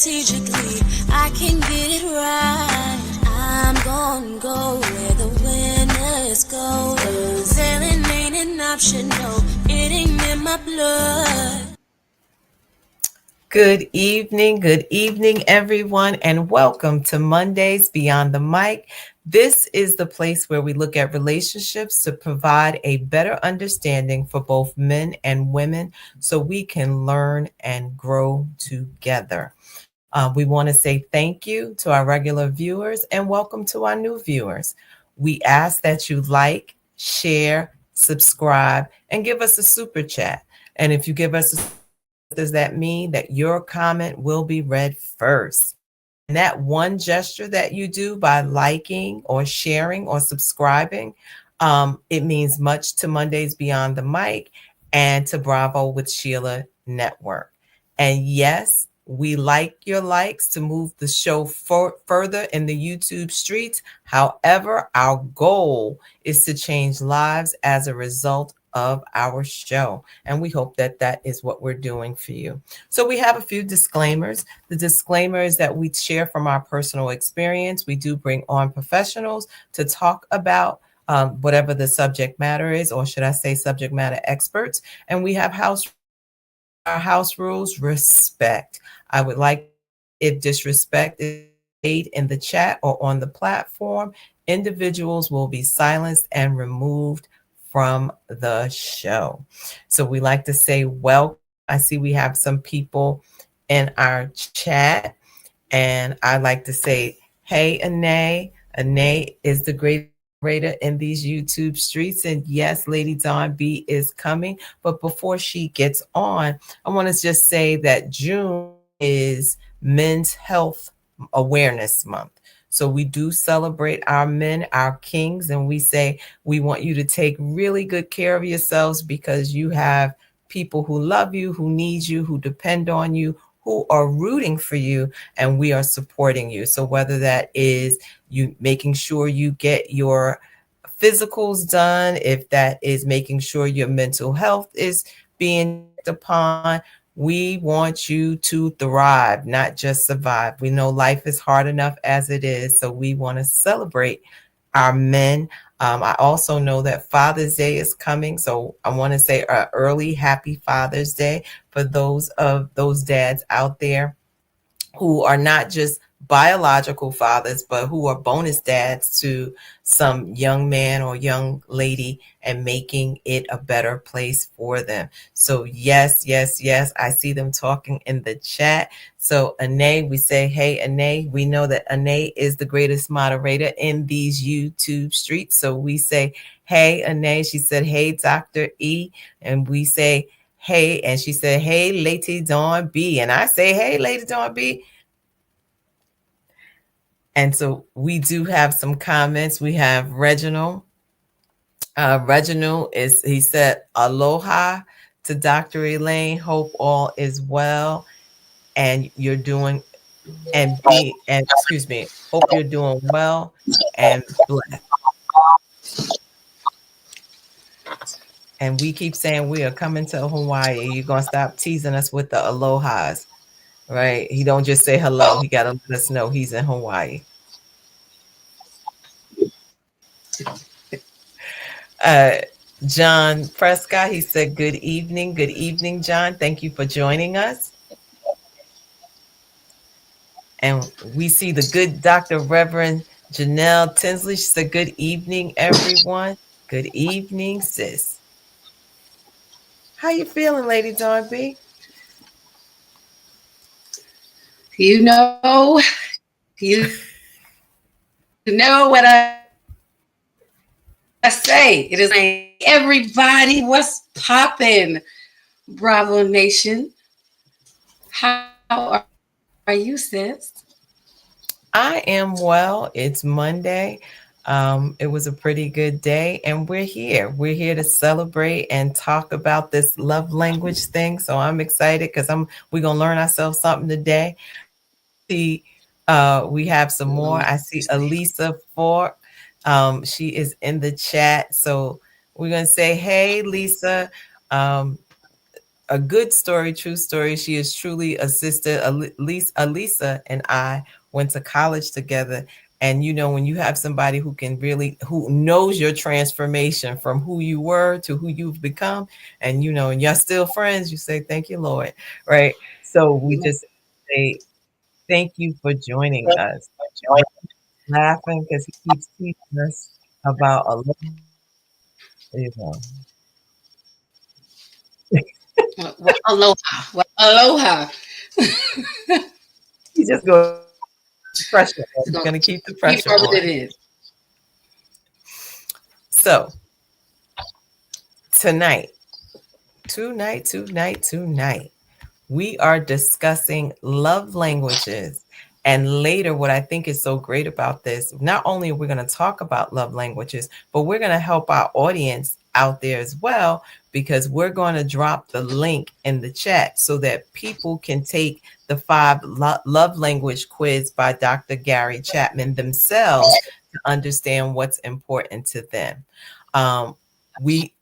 strategically. I can get it right. I'm gonna go where the winners go. 'Cause Ellen ain't an option, no, it ain't in my blood. Good evening, everyone, and welcome to Mondays Beyond the Mic. This is the place where we look at relationships to provide a better understanding for both men and women so we can learn and grow together. We want to say thank you to our regular viewers and welcome to our new viewers. We ask that you like, share, subscribe, and give us a super chat. And if you give us a does that mean that your comment will be read first? And that one gesture that you do by liking or sharing or subscribing, it means much to Mondays Beyond the Mic and to Bravo with Sheila Network. And yes, we like your likes to move the show further in the YouTube streets. However, our goal is to change lives as a result of our show. And we hope that that is what we're doing for you. So we have a few disclaimers. The disclaimer is that we share from our personal experience. We do bring on professionals to talk about whatever the subject matter is, or should I say subject matter experts. And we have our house rules: respect. I would like, if disrespect is made in the chat or on the platform, individuals will be silenced and removed from the show. So we like to say welcome. I see we have some people in our chat, and I like to say, hey, Anae. Anae is the great moderator in these YouTube streets. And yes, Lady Dawn B is coming. But before she gets on, I want to just say that June is Men's Health Awareness Month. So we do celebrate our men, our kings, and we say we want you to take really good care of yourselves because you have people who love you, who need you, who depend on you, who are rooting for you, and we are supporting you. So whether that is you making sure you get your physicals done, if that is making sure your mental health is being checked upon, we want you to thrive, not just survive. We know life is hard enough as it is, so we want to celebrate our men. I also know that Father's Day is coming, so I want to say an early happy Father's Day for those dads out there who are not just biological fathers, but who are bonus dads to some young man or young lady and making it a better place for them. So yes, yes, yes, I see them talking in the chat. So Anae, we say, hey, Anae, we know that Anae is the greatest moderator in these YouTube streets. So we say, hey, Anae. She said, hey, Dr. E. And we say, hey, and she said, hey, Lady Dawn B. And I say, hey, Lady Dawn B. And so we do have some comments. We have Reginald. Reginald he said, aloha to Dr. Elaine. Hope all is well. And you're doing, excuse me, hope you're doing well and blessed. And we keep saying we are coming to Hawaii. You're going to stop teasing us with the alohas, right? He don't just say hello. He got to let us know he's in Hawaii. John Prescott, he said, good evening. Good evening, John. Thank you for joining us. And we see the good Dr. Reverend Janelle Tinsley. She said, good evening, everyone. Good evening, sis. How you feeling, Lady Dawn B? You know what I say. It is like, everybody, what's poppin'? Bravo Nation. How are you, sis? I am well. It's Monday. It was a pretty good day, and we're here. We're here to celebrate and talk about this love language thing. So I'm excited because we're gonna learn ourselves something today. See, we have some more. I see Elisa Fork. She is in the chat. So we're gonna say, hey, Lisa. a good story, true story. She is truly a sister. Alisa and I went to college together. And when you have somebody who knows your transformation from who you were to who you've become, and you're still friends, you say, thank you, Lord. Right. So we just say, thank you for joining us. Laughing because he keeps teaching us about a little, you know, Well, aloha. Well, aloha. he's just going to keep the pressure on. It's He's gonna going to keep the keep pressure rubbing it on. in. So tonight, tonight, we are discussing love languages. And later, what I think is so great about this, not only are we going to talk about love languages, but we're going to help our audience out there as well, because we're going to drop the link in the chat so that people can take the love language quiz by Dr. Gary Chapman themselves to understand what's important to them. We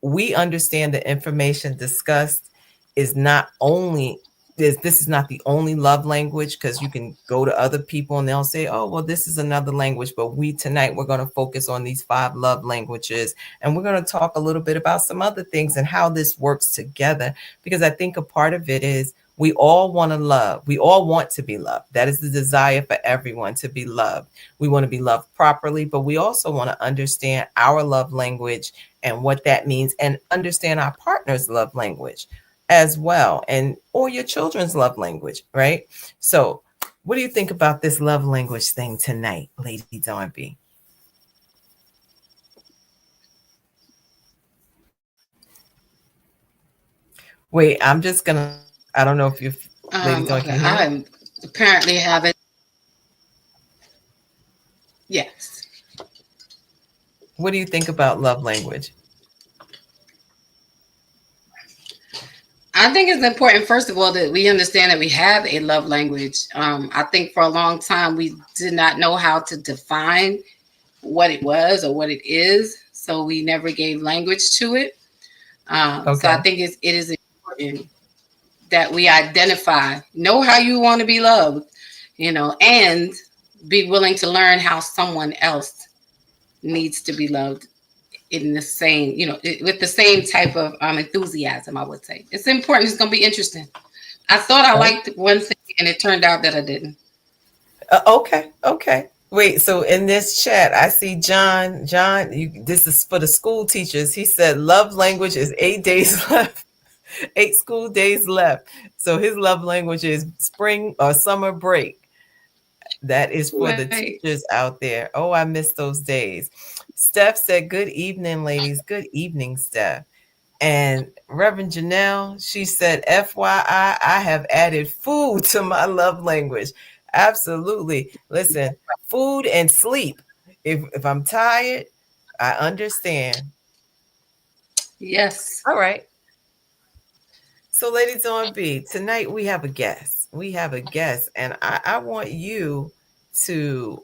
we understand the information discussed is not only this is not the only love language, because you can go to other people and they'll say, oh, well, this is another language, but tonight we're going to focus on these 5 love languages, and we're going to talk a little bit about some other things and how this works together, because I think a part of it is we all want to love. We all want to be loved. That is the desire for everyone, to be loved. We want to be loved properly, but we also want to understand our love language and what that means, and understand our partner's love language as well, and or your children's love language, right? So what do you think about this love language thing tonight, Lady Darby? Wait, I'm just gonna, I don't know if you, Lady Dawn, can Okay. you hear me? I'm apparently having yes. What do you think about love language? I think it's important, first of all, that we understand that we have a love language. I think for a long time we did not know how to define what it was or what it is, so we never gave language to it. So I Okay. think it is important that we identify, know how you want to be loved, and be willing to learn how someone else needs to be loved in the same, with the same type of enthusiasm. I would say it's important. It's going to be interesting. I thought I Oh, liked one thing, and it turned out that I didn't. okay. Wait, so in this chat, I see John, this is for the school teachers. He said love language is 8 days left. 8 school days left. So his love language is spring or summer break. That is for the Right. teachers out there. Oh, I miss those days. Steph said, good evening, ladies. Good evening, Steph. And Reverend Janelle, she said, FYI, I have added food to my love language. Absolutely. Listen, food and sleep. If I'm tired, I understand. Yes. All right. So, ladies on B, tonight we have a guest. We have a guest, and I want you to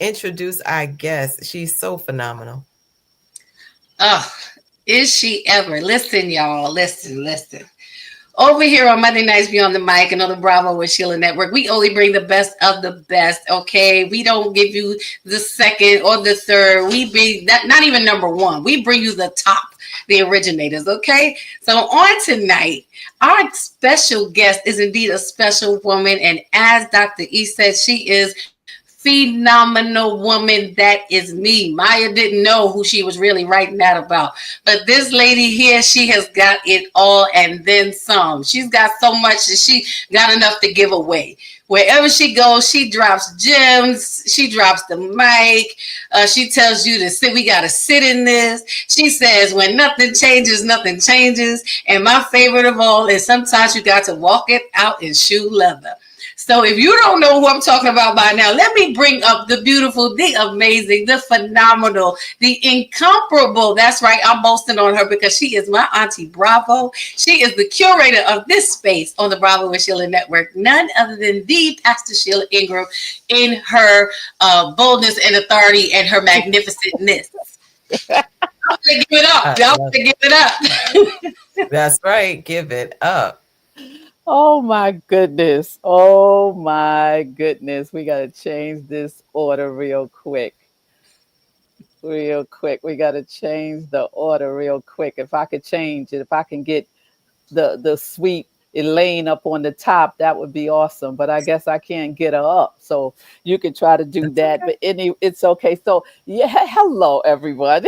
introduce our guest. She's so phenomenal. Oh, is she ever? Listen, y'all. Listen. Over here on Monday Nights Beyond the Mic and on the Bravo with Sheila Network, we only bring the best of the best, okay? We don't give you the second or the third. We bring that, not even number one. We bring you the top, the originators, okay? So on tonight, our special guest is indeed a special woman. And as Dr. E said, she is phenomenal woman. That is me. Maya didn't know who she was really writing that about. But this lady here, she has got it all and then some. She's got so much that she got enough to give away. Wherever she goes, she drops gems. She drops the mic. She tells you to sit. We got to sit in this. She says, when nothing changes, nothing changes. And my favorite of all is sometimes you got to walk it out in shoe leather. So if you don't know who I'm talking about by now, let me bring up the beautiful, the amazing, the phenomenal, the incomparable. That's right. I'm boasting on her because she is my Auntie Bravo. She is the curator of this space on the Bravo with Sheila Network. None other than the Pastor Sheila Ingram in her boldness and authority and her magnificentness. Give it up. I Y'all love give it up. it. That's right. Give it up. Oh my goodness. Oh my goodness. We got to change this order real quick. Real quick. We got to change the order real quick. If I could change it, if I can get the sweet Elaine up on the top, that would be awesome. But I guess I can't get her up. So you can try to do That's that. okay. But it's okay. So yeah, hello everyone.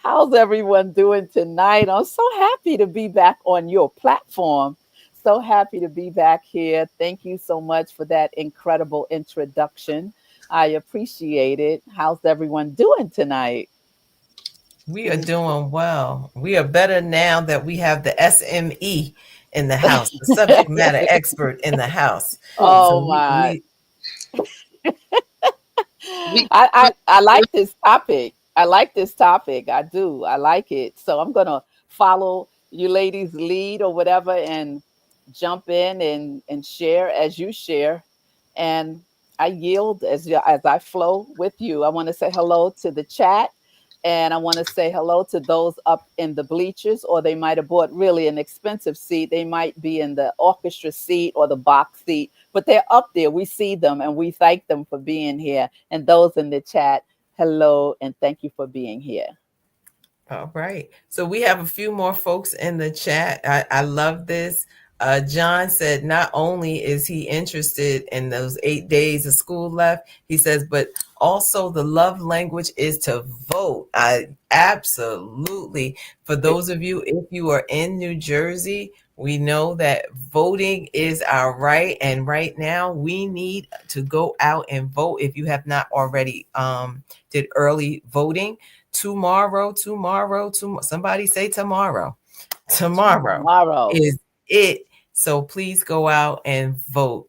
How's everyone doing tonight? I'm so happy to be back on your platform. So happy to be back here. Thank you so much for that incredible introduction. I appreciate it. How's everyone doing tonight? We are doing well. We are better now that we have the SME in the house, the subject matter expert in the house. So Oh we, my. we We, I like this topic. I like this topic. I do. I like it. So I'm gonna follow you ladies' lead or whatever and jump in and share as you share. And I yield as I flow with you. I want to say hello to the chat. And I want to say hello to those up in the bleachers, or they might have bought really an expensive seat. They might be in the orchestra seat or the box seat, but they're up there. We see them and we thank them for being here. And those in the chat, hello and thank you for being here. All right. So we have a few more folks in the chat. I love this. John said not only is he interested in those 8 days of school left, he says, but also the love language is to vote. I absolutely. For those of you, if you are in New Jersey, we know that voting is our right. And right now we need to go out and vote if you have not already did early voting. Tomorrow, somebody say tomorrow. Tomorrow Tomorrow. is it. So please go out and vote.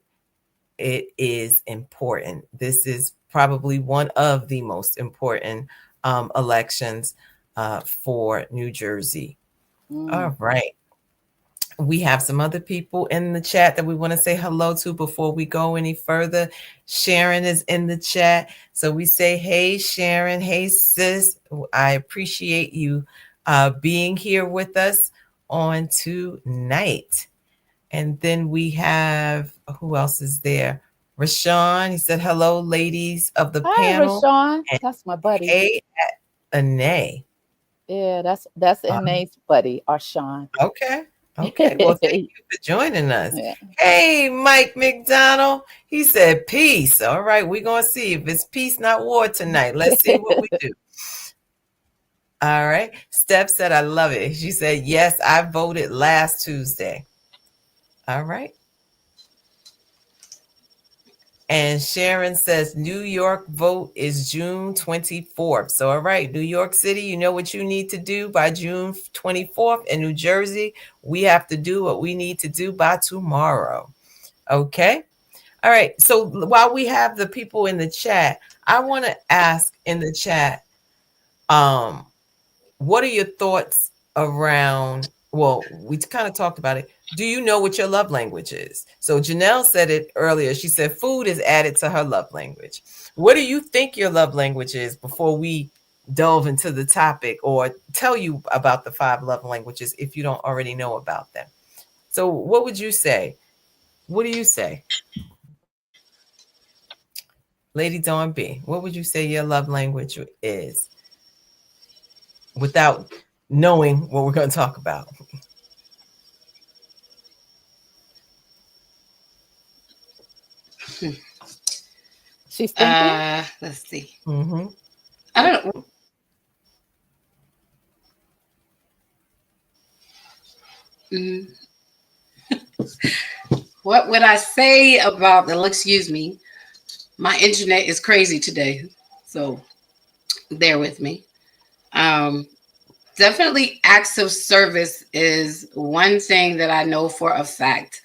It is important. This is probably one of the most important elections for New Jersey. Mm. All right. We have some other people in the chat that we want to say hello to before we go any further. Sharon is in the chat. So we say, hey, Sharon. Hey, sis. I appreciate you being here with us on tonight. And then we have, who else is there? Rashawn. He said, hello, ladies of the Hi, panel. Rashawn. And That's my buddy. hey, Anae. Yeah, that's Um, Ina's buddy, Arshawn. Okay. Okay. Well, thank you for joining us. Hey, Mike McDonald. He said peace. All right. We're going to see if it's peace, not war tonight. Let's see what we do. All right. Steph said, I love it. She said, yes, I voted last Tuesday. All right. And Sharon says New York vote is June 24th. So, all right, New York City, you know what you need to do by June 24th. In New Jersey, we have to do what we need to do by tomorrow. Okay. All right. So, while we have the people in the chat, I want to ask in the chat, um, what are your thoughts around? Well, we kind of talked about it. Do you know what your love language is? So Janelle said it earlier. She said food is added to her love language. What do you think your love language is before we delve into the topic or tell you about the 5 love languages if you don't already know about them? So what would you say? What do you say? Lady Dawn B, what would you say your love language is without knowing what we're going to talk about? She's thinking. let's see. Mm-hmm. I don't know. Mm, what would I say about the? Excuse me. My internet is crazy today, so bear with me. Um, Definitely acts of service is one thing that I know for a fact.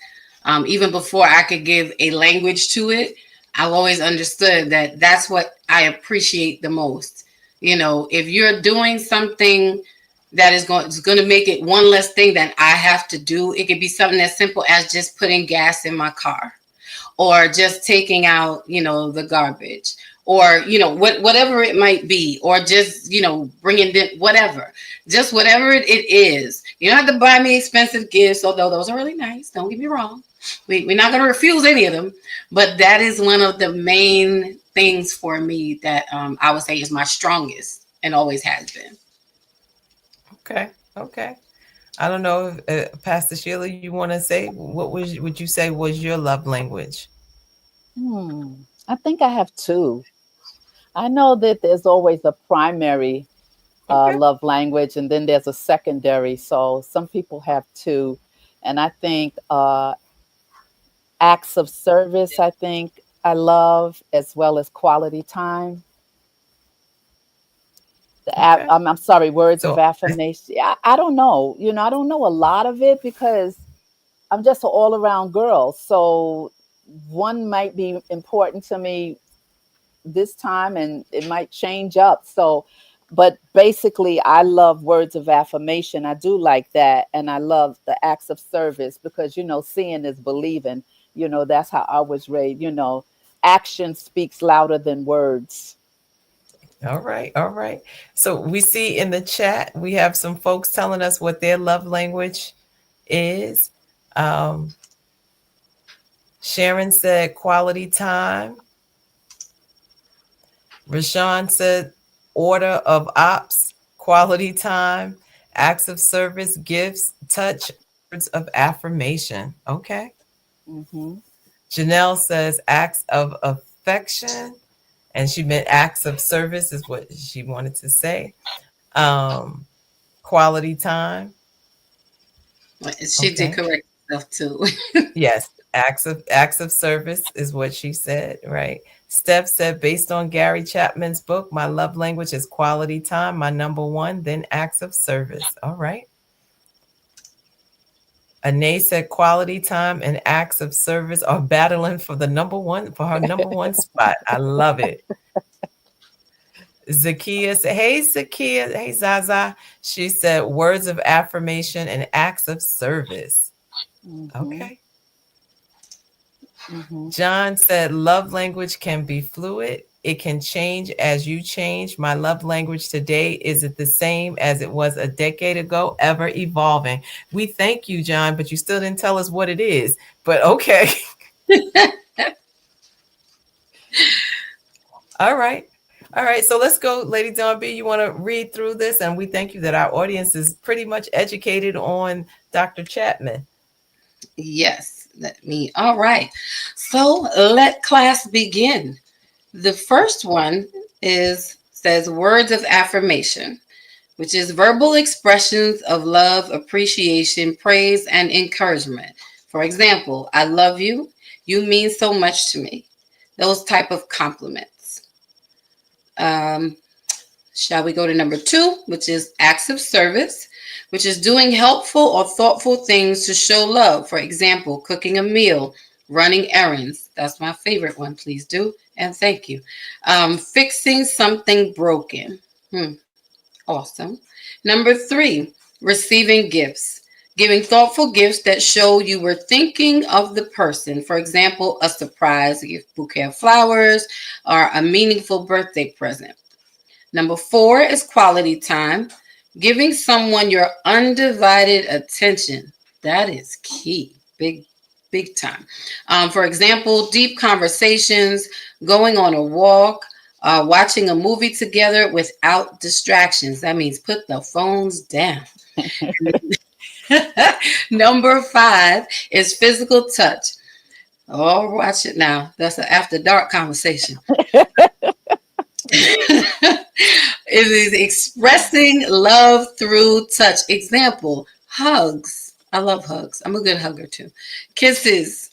Even before I could give a language to it, I've always understood that that's what I appreciate the most. You know, if you're doing something that is going to make it one less thing that I have to do, it could be something as simple as just putting gas in my car or just taking out, the garbage or whatever it might be, or just bringing them whatever, just whatever it is. You don't have to buy me expensive gifts, although those are really nice, don't get me wrong. We're not going to refuse any of them, but that is one of the main things for me that I would say is my strongest and always has been. Okay. Okay. I don't know if Pastor Sheila, you want to say would you say was your love language? I think I have two. I know that there's always a primary Okay. love language, and then there's a secondary. So some people have two. And I think acts of service, I think I love, as well as quality time. Okay. I'm sorry, words of So affirmation. I don't know. I don't know a lot of it because I'm just an all around girl. So one might be important to me this time and it might change up. So, but basically, I love words of affirmation. I do like that. And I love the acts of service because, seeing is believing. That's how I was raised. Action speaks louder than words. all right, all right. So we see in the chat we have some folks telling us what their love language is. Um, Sharon said quality time. Rashawn said order of ops, quality time, acts of service, gifts, touch, words of affirmation. Okay. Hmm. Janelle says acts of affection, and she meant acts of service is what she wanted to say. Um, Quality time. She did Okay. correct herself too. Yes, acts of service is what she said, right? Steph said, based on Gary Chapman's book, my love language is quality time, my number one, then acts of service. All right. Anae said quality time and acts of service are battling for the number one for her number one spot. I love it. Zakia said, hey Zakia, hey Zaza. She said words of affirmation and acts of service. Hmm. Okay. Hmm. John said, love language can be fluid. It can change as you change. My love language today isn't the same as it was a decade ago, ever evolving. We thank you, John, but you still didn't tell us what it is. But okay. All right. All right. So let's go, Lady Dawn B. You want to read through this? And we thank you that our audience is pretty much educated on Dr. Chapman. Yes, all right. So let class begin. The first one is says words of affirmation, which is verbal expressions of love, appreciation, praise, and encouragement. For example, I love you. You mean so much to me. Those type of compliments. Um, Shall we go to number two, which is acts of service, which is doing helpful or thoughtful things to show love. For example, cooking a meal, running errands. That's my favorite one. Please do. And thank you. Fixing something broken. Awesome. Number three, receiving gifts. Giving thoughtful gifts that show you were thinking of the person. For example, a surprise gift, bouquet of flowers, or a meaningful birthday present. Number four is quality time, giving someone your undivided attention. That is key, big time. For example, deep conversations, going on a walk, watching a movie together without distractions. That means put the phones down. Number five is physical touch. Oh, watch it now. That's an after dark conversation. It is expressing love through touch. Example, hugs. I love hugs. I'm a good hugger too. Kisses,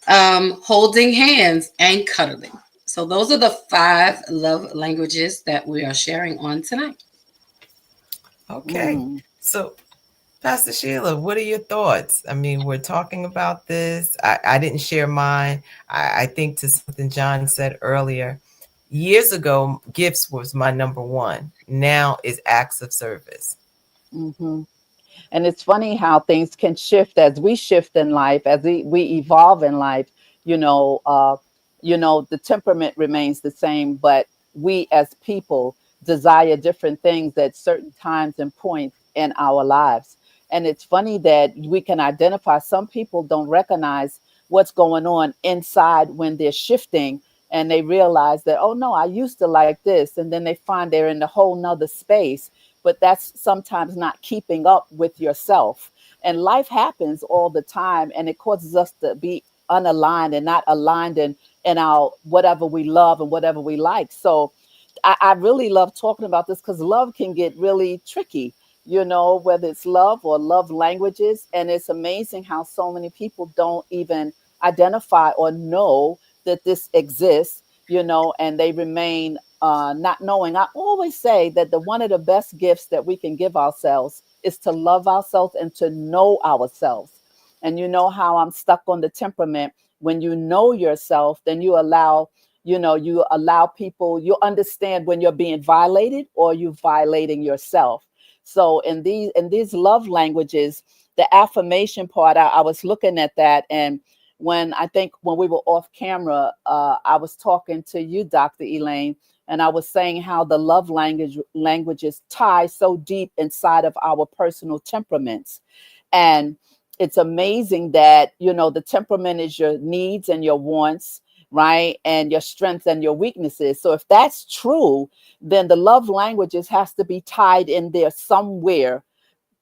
holding hands, and cuddling. So those are the five love languages that we are sharing on tonight. Okay. Mm. So Pastor Sheila, what are your thoughts? I mean, we're talking about this. I didn't share mine. I think to something John said earlier. Years ago, gifts was my number one. Now is acts of service. Hmm. And it's funny how things can shift as we shift in life, as we evolve in life. You know, The temperament remains the same, but we as people desire different things at certain times and points in our lives. And it's funny that we can identify, some people don't recognize what's going on inside when they're shifting, and they realize that, oh no, I used to like this. And then they find they're in a whole nother space, but that's sometimes not keeping up with yourself. And life happens all the time, and it causes us to be unaligned and not aligned in our whatever we love and whatever we like. So I really love talking about this because love can get really tricky, whether it's love or love languages. And it's amazing how so many people don't even identify or know that this exists, and they remain not knowing. I always say that the one of the best gifts that we can give ourselves is to love ourselves and to know ourselves. And you know how I'm stuck on the temperament. When you know yourself, then you allow people, you understand when you're being violated or you violating yourself. So in these love languages, the affirmation part, I was looking at that. And when we were off camera, I was talking to you, Dr. Elaine, and I was saying how the love languages tie so deep inside of our personal temperaments. And it's amazing that, the temperament is your needs and your wants, right? And your strengths and your weaknesses. So if that's true, then the love languages has to be tied in there somewhere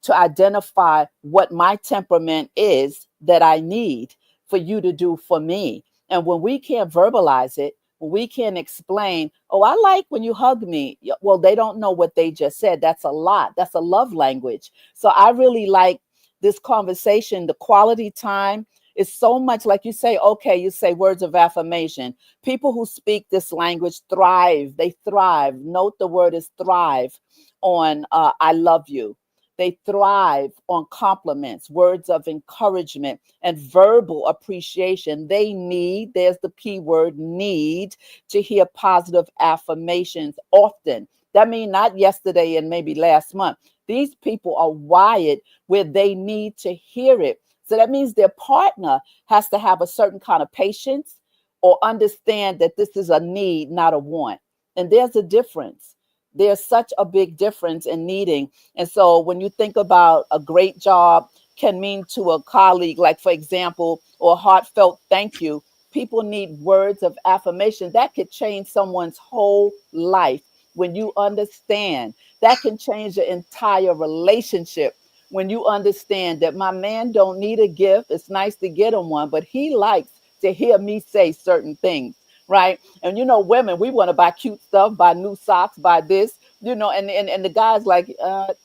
to identify what my temperament is that I need for you to do for me. And when we can't verbalize it, when we can't explain, oh, I like when you hug me. Well, they don't know what they just said. That's a lot. That's a love language. So I really like this conversation. The quality time is so much like you say, okay, you say words of affirmation. People who speak this language thrive. They thrive. Note the word is thrive on I love you. They thrive on compliments, words of encouragement, and verbal appreciation. They need, there's the key word, need, to hear positive affirmations often. That means not yesterday and maybe last month. These people are wired where they need to hear it. So that means their partner has to have a certain kind of patience or understand that this is a need, not a want. And there's a difference. There's such a big difference in needing. And so when you think about a great job can mean to a colleague, like for example, or heartfelt thank you, people need words of affirmation that could change someone's whole life. When you understand, that can change your entire relationship. When you understand that my man don't need a gift, it's nice to get him one, but he likes to hear me say certain things, right? And women, we want to buy cute stuff, buy new socks, buy this, and the guy's like,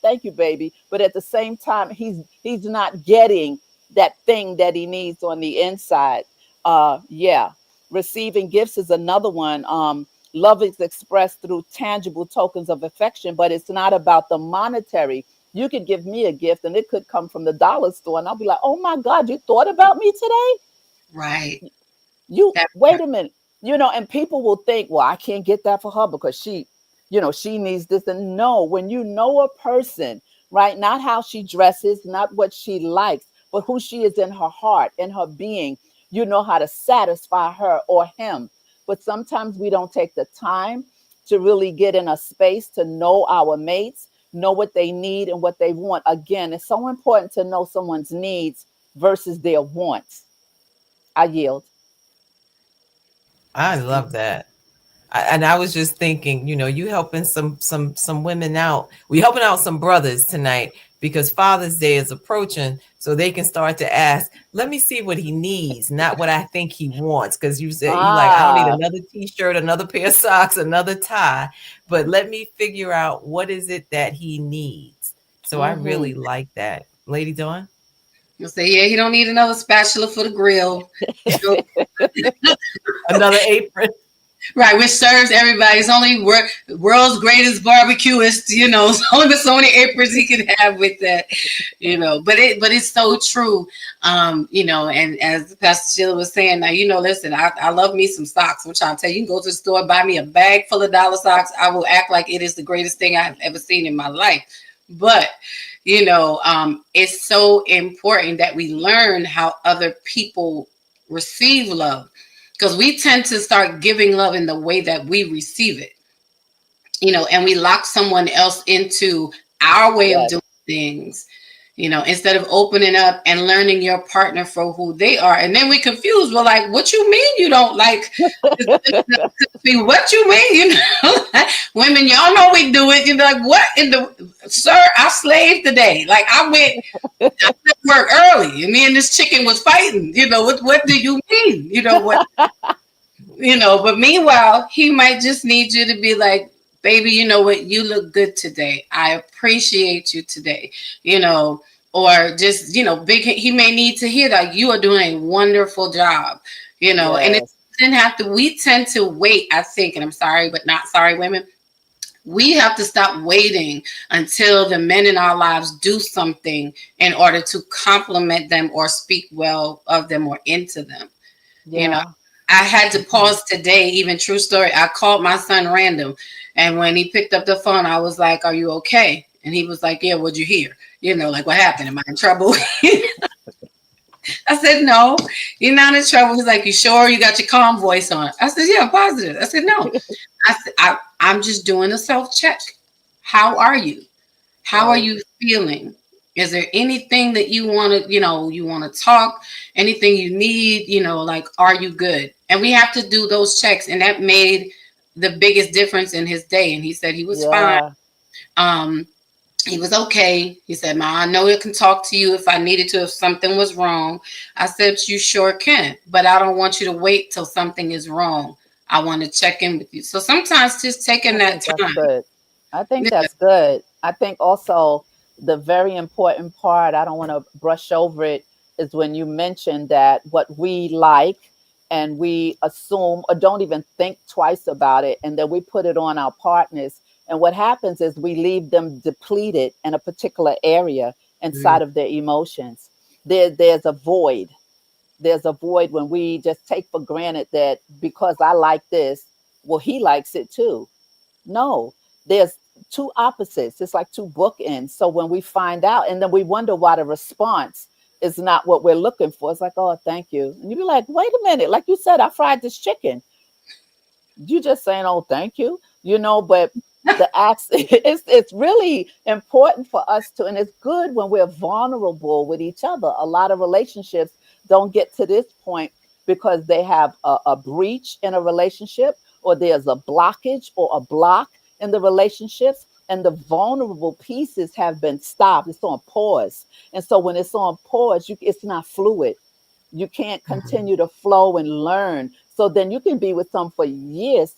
thank you, baby. But at the same time, he's not getting that thing that he needs on the inside. Yeah. Receiving gifts is another one. Love is expressed through tangible tokens of affection, but it's not about the monetary. You could give me a gift and it could come from the dollar store, and I'll be like, oh my God, you thought about me today? Right. You That wait part. a minute, and people will think, well, I can't get that for her because she needs this. And no, when you know a person, right, not how she dresses, not what she likes, but who she is in her heart, in her being, you know how to satisfy her or him. But sometimes we don't take the time to really get in a space to know our mates, know what they need and what they want. Again, it's so important to know someone's needs versus their wants. I yield. I love that. And I was just thinking, you helping some women out. We helping out some brothers tonight because Father's Day is approaching, so they can start to ask, "Let me see what he needs, not what I think he wants." Because you said you like, I don't need Ah, another T-shirt, another pair of socks, another tie, but let me figure out what is it that he needs. So I mm-hmm. really like that, Lady Dawn. You'll say, yeah, he don't need another spatula for the grill. You Another apron. right, which serves everybody. It's only world's greatest barbecuist. Only so many aprons he can have with that. But it's so true. And as Pastor Sheila was saying, now listen, I love me some socks. I'm trying to tell you, you can go to the store, buy me a bag full of dollar socks. I will act like it is the greatest thing I have ever seen in my life. But it's so important that we learn how other people receive love. because we tend to start giving love in the way that we receive it, and we lock someone else into our way of Yes. doing things, instead of opening up and learning your partner for who they are. And then we confuse. We're like, what you mean you don't like what you mean? Women, y'all know we do it. You're like, what in the, sir, I slaved today. Like I left work early and me and this chicken was fighting. What do you mean? But meanwhile, he might just need you to be like, baby, you know what? You look good today. I appreciate you today, you know, or just, he may need to hear that you are doing a wonderful job, and it Yes. didn't have to, we tend to wait, I think, and I'm sorry, but not sorry, women. We have to stop waiting until the men in our lives do something in order to compliment them or speak well of them or into them. You know, Yeah. I had to Mhm. pause today, even true story. I called my son random. And when he picked up the phone, I was like, are you okay? And he was like, yeah, what'd you hear? Like, what happened? Am I in trouble? I said, no, you're not in trouble. He's like, you sure you got your calm voice on? I said, yeah, positive. I said, no. I'm just doing a self check. How are you? How are Right. you feeling? Is there anything that you want to, you want to talk, anything you need, like, are you good? And we have to do those checks. And that made the biggest difference in his day. And he said he was fine. Yeah. Um, he was okay. He said, Ma, I know I can talk to you if I needed to, if something was wrong. I said, you sure can, but I don't want you to wait till something is wrong. I want to check in with you. So sometimes just taking I that think that's time. good. I think Yeah. that's good. I think also the very important part, I don't want to brush over it, is when you mention that what we like and we assume or don't even think twice about it, and then we put it on our partners. And what happens is we leave them depleted in a particular area inside of their emotions. There's a void. There's a void when we just take for granted that because I like this, well, he likes it too. No, there's two opposites. It's like two bookends. So when we find out, and then we wonder why the response is not what we're looking for. It's like, oh, thank you. And you be like, wait a minute. Like you said, I fried this chicken. You just saying, oh, thank you, but the acts, it's really important for us to, and it's good when we're vulnerable with each other. A lot of relationships don't get to this point because they have a breach in a relationship, or there's a blockage or a block in the relationships, and the vulnerable pieces have been stopped. It's on pause. And so when it's on pause, it's not fluid. You can't continue to flow and learn. So then you can be with someone for years,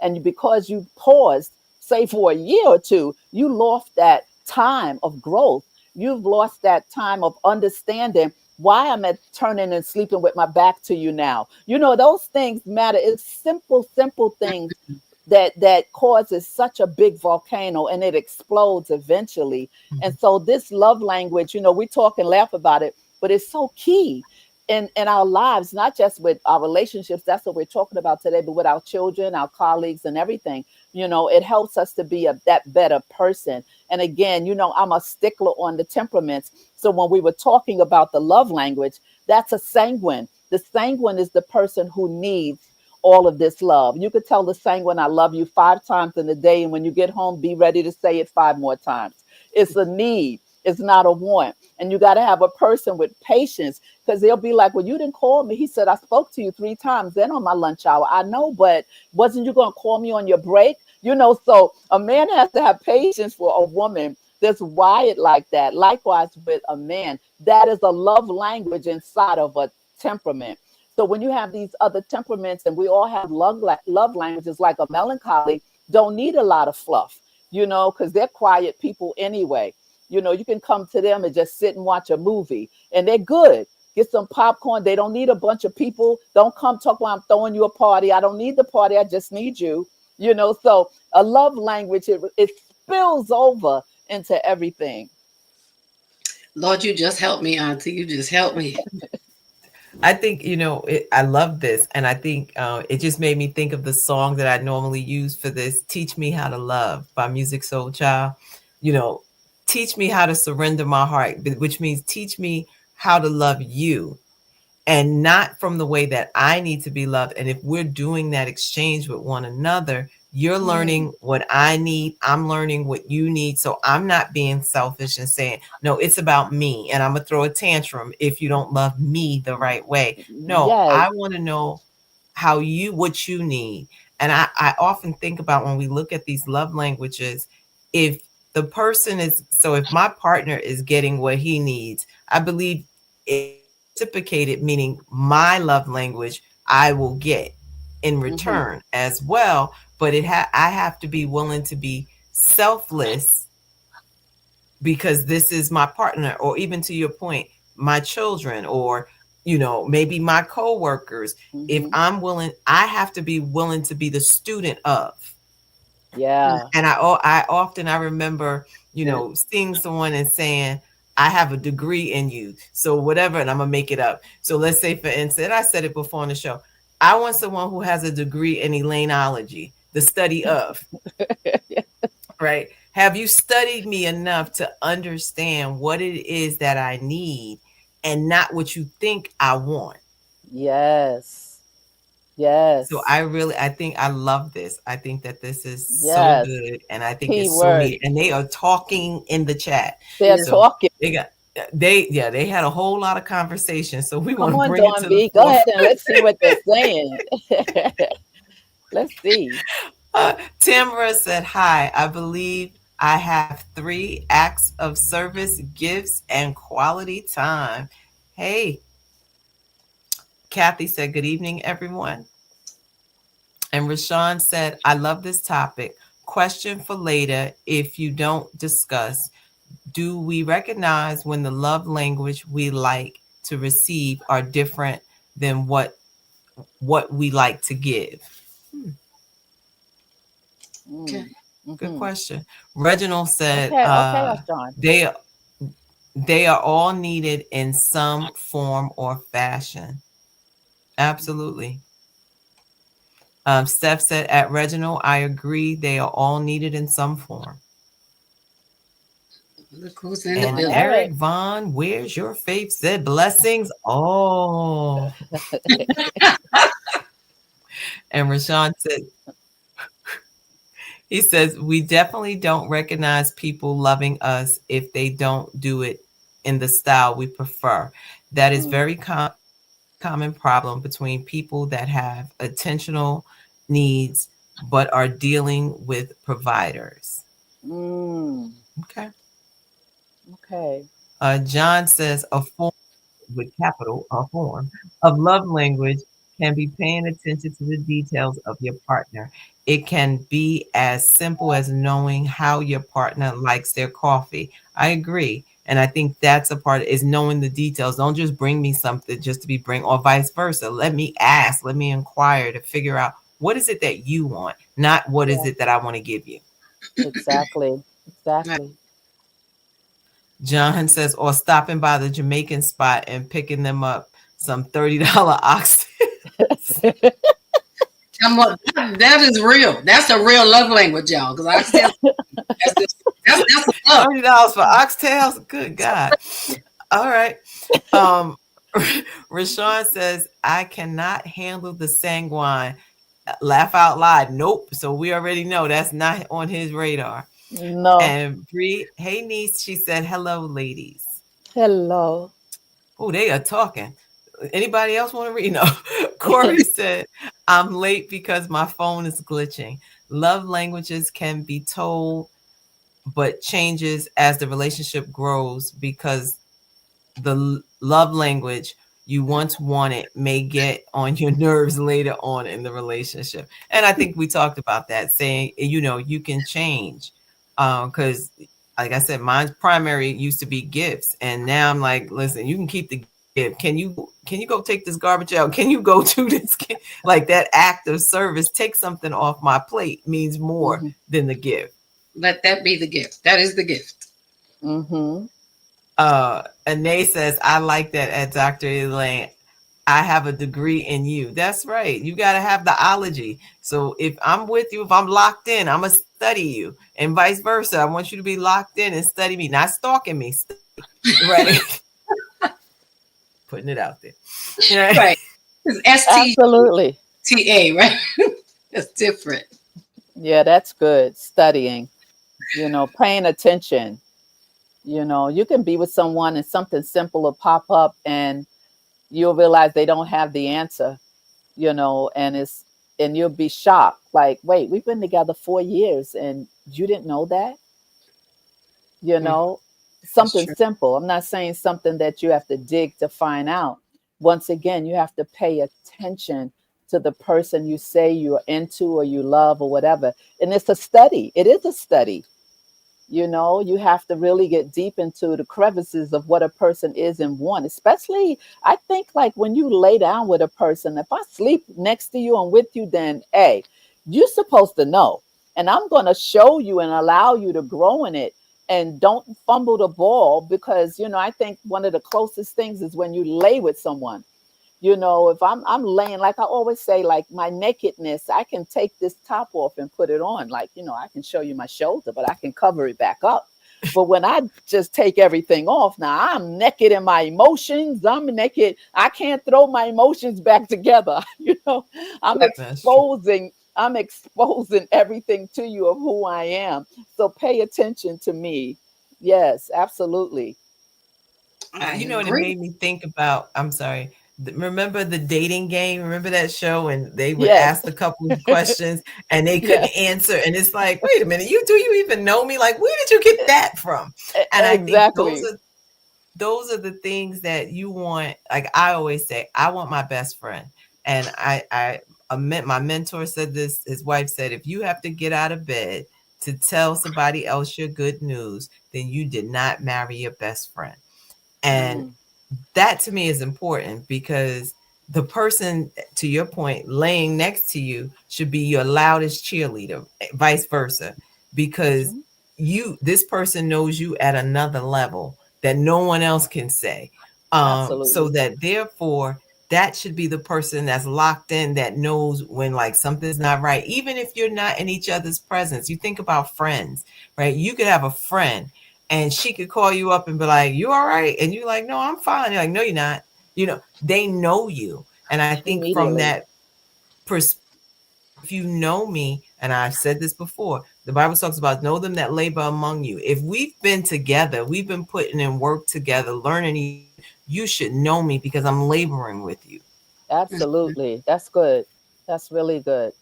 and because you paused, say for a year or two, you lost that time of growth. You've lost that time of understanding why I'm at turning and sleeping with my back to you now. Those things matter. It's simple, simple things that causes such a big volcano, and it explodes eventually. And so this love language, we talk and laugh about it, but it's so key in our lives, not just with our relationships. That's what we're talking about today, but with our children, our colleagues, and everything. It helps us to be that better person. And again, I'm a stickler on the temperaments. So when we were talking about the love language, that's a sanguine. The sanguine is the person who needs all of this love. You could tell the sanguine, I love you 5 times in a day. And when you get home, be ready to say it 5 more times. It's a need. It's not a want. And you got to have a person with patience, because they'll be like, well, you didn't call me. He said, I spoke to you 3 times, then on my lunch hour. I know, but wasn't you going to call me on your break? So a man has to have patience for a woman that's wired like that. Likewise with a man, that is a love language inside of a temperament. So when you have these other temperaments, and we all have love languages, like a melancholy don't need a lot of fluff, because they're quiet people anyway. You can come to them and just sit and watch a movie, and they're good. Get some popcorn. They don't need a bunch of people. Don't come talk while I'm throwing you a party. I don't need the party. I just need you. So a love language, it spills over into everything. Lord, you just helped me, Auntie. You just helped me. I think, I love this. And I think it just made me think of the song that I normally use for this, Teach Me How to Love by Music Soul Child. You know, teach me how to surrender my heart, which means teach me how to love you. and not from the way that I need to be loved. And if we're doing that exchange with one another, you're Mm, learning what I need. I'm learning what you need. So I'm not being selfish and saying, no, it's about me. And I'm going to throw a tantrum if you don't love me the right way. No, yes. I want to know what you need. And I often think about when we look at these love languages, if the person is, so if my partner is getting what he needs, I believe it reciprocated, meaning my love language, I will get in Hmm. return as well. But I have to be willing to be selfless because this is my partner, or even to your point, my children, or maybe my coworkers. If Hmm. I'm willing, I have to be willing to be the student of. Yeah. And I often I remember, seeing someone and saying, I have a degree in you. So whatever, and I'm gonna make it up. So let's say, for instance, I said it before on the show. I want someone who has a degree in Elaineology, the study of, right? Have you studied me enough to understand what it is that I need and not what you think I want? Yes. So Yes. I think I love this. I think that this is so Yes. good, and I think Key it's so word. needed. And they are talking in the chat. They're Yeah. So talking. they got they had a whole lot of conversation. So we Come want to on, bring it Dawn to the B. Go ahead forefront. and let's see what they're saying. Let's see. Tamara said, "Hi, I believe I have 3 acts of service, gifts, and quality time." Hey, Kathy said, "Good evening, everyone." And Rashawn said, "I love this topic. Question for later if you don't discuss. Do we recognize when the love language we like to receive are different than what we like to give?" Hmm, Okay. Mm. good Hmm. question. Reginald said, Okay. Okay, John. they they are all needed in some form or fashion. Absolutely. Steph said, at Reginald, I agree. They are all needed in some form. Look who's in the And All building. Eric right. Vaughn, where's your faith? Said blessings. Oh. And Rashawn said, he says, we definitely don't recognize people loving us if they don't do it in the style we prefer. That is Mm, very common problem between people that have attentional needs but are dealing with providers. mm, Okay. okay. John says a form with capital, a form of love language can be paying attention to the details of your partner. It can be as simple as knowing how your partner likes their coffee. I agree. And I think that's a part is knowing the details. Don't just bring me something just to be bring, or vice versa. Let me ask, let me inquire to figure out what is it that you want, not what is Yeah, it that I want to give you. exactly. Right. Exactly. John says, or stopping by the Jamaican spot and picking them up some $30 oxtails. That is real. That's a real love language, y'all. Because I still that's love. $30 for oxtails? Good God. All right. Um, Rashawn says, I cannot handle the sanguine. Laugh out loud. Nope. So we already know that's not on his radar. No. And Bree, hey niece, she said, hello, ladies. Hello. Oh, they are talking. Anybody else want to read? No. Corey said, I'm late because my phone is glitching. Love languages can be told, but changes as the relationship grows because the love language you once wanted may get on your nerves later on in the relationship. And I think we talked about that, saying, you can change. Because like I said, mine's primary used to be gifts. And now I'm like, listen, you can keep the gift. Can you go take this garbage out? Can you go do this? Like that act of service, take something off my plate means more Hmm. than the gift. Let that be the gift. That is the gift. Hmm. Anae says, I like that at Dr. Elaine. I have a degree in you. That's right. You got to have the ology. So if I'm with you, if I'm locked in, I'm going to study you, and vice versa. I want you to be locked in and study me, not stalking me, study, right? putting it out there. Yeah. Right. It's Absolutely. STUTA, right? It's different. Yeah, that's good. Studying, paying attention. You can be with someone and something simple will pop up and you'll realize they don't have the answer, and you'll be shocked. Like, wait, we've been together 4 years and you didn't know that? you Mm, know that's Something true. simple. I'm not saying something that you have to dig to find out. Once again, you have to pay attention to the person you say you're into or you love or whatever. And it's a study. It is a study. You have to really get deep into the crevices of what a person is and want. Especially, I think, like when you lay down with a person, if I sleep next to you and with you, then hey, you're supposed to know. And I'm going to show you and allow you to grow in it. And don't fumble the ball, because I think one of the closest things is when you lay with someone. If I'm laying, like I always say, like my nakedness, I can take this top off and put it on. Like, I can show you my shoulder, but I can cover it back up. But when I just take everything off, now I'm naked in my emotions. I'm naked. I can't throw my emotions back together. I'm That's true. exposing everything to you of who I am. So pay attention to me. Yes, absolutely. I You know what it agree. made me think about? I'm sorry. Remember the dating game? Remember that show? And they would Yes. ask the couple questions and they couldn't Yes. answer. And it's like, wait a minute, do you even know me? Like, where did you get that from? And I think Exactly. those are the things that you want. Like I always say, I want my best friend. And my mentor said this, his wife said, if you have to get out of bed to tell somebody else your good news, then you did not marry your best friend. And Mm, that to me is important because the person, to your point, laying next to you should be your loudest cheerleader, vice versa, because true. this person knows you at another level that no one else can say. So Absolutely. that therefore that should be the person that's locked in, that knows when like something's not right, even if you're not in each other's presence. You think about friends, right? You could have a friend and she could call you up and be like, "You all right?" And you're like, "No, I'm fine." You're like, "No, you're not." They know you. And I think from Immediately. that perspective, if you know me, and I've said this before, the Bible talks about know them that labor among you. If we've been together, we've been putting in work together, learning each other, you should know me because I'm laboring with you. Absolutely. That's good. That's really good.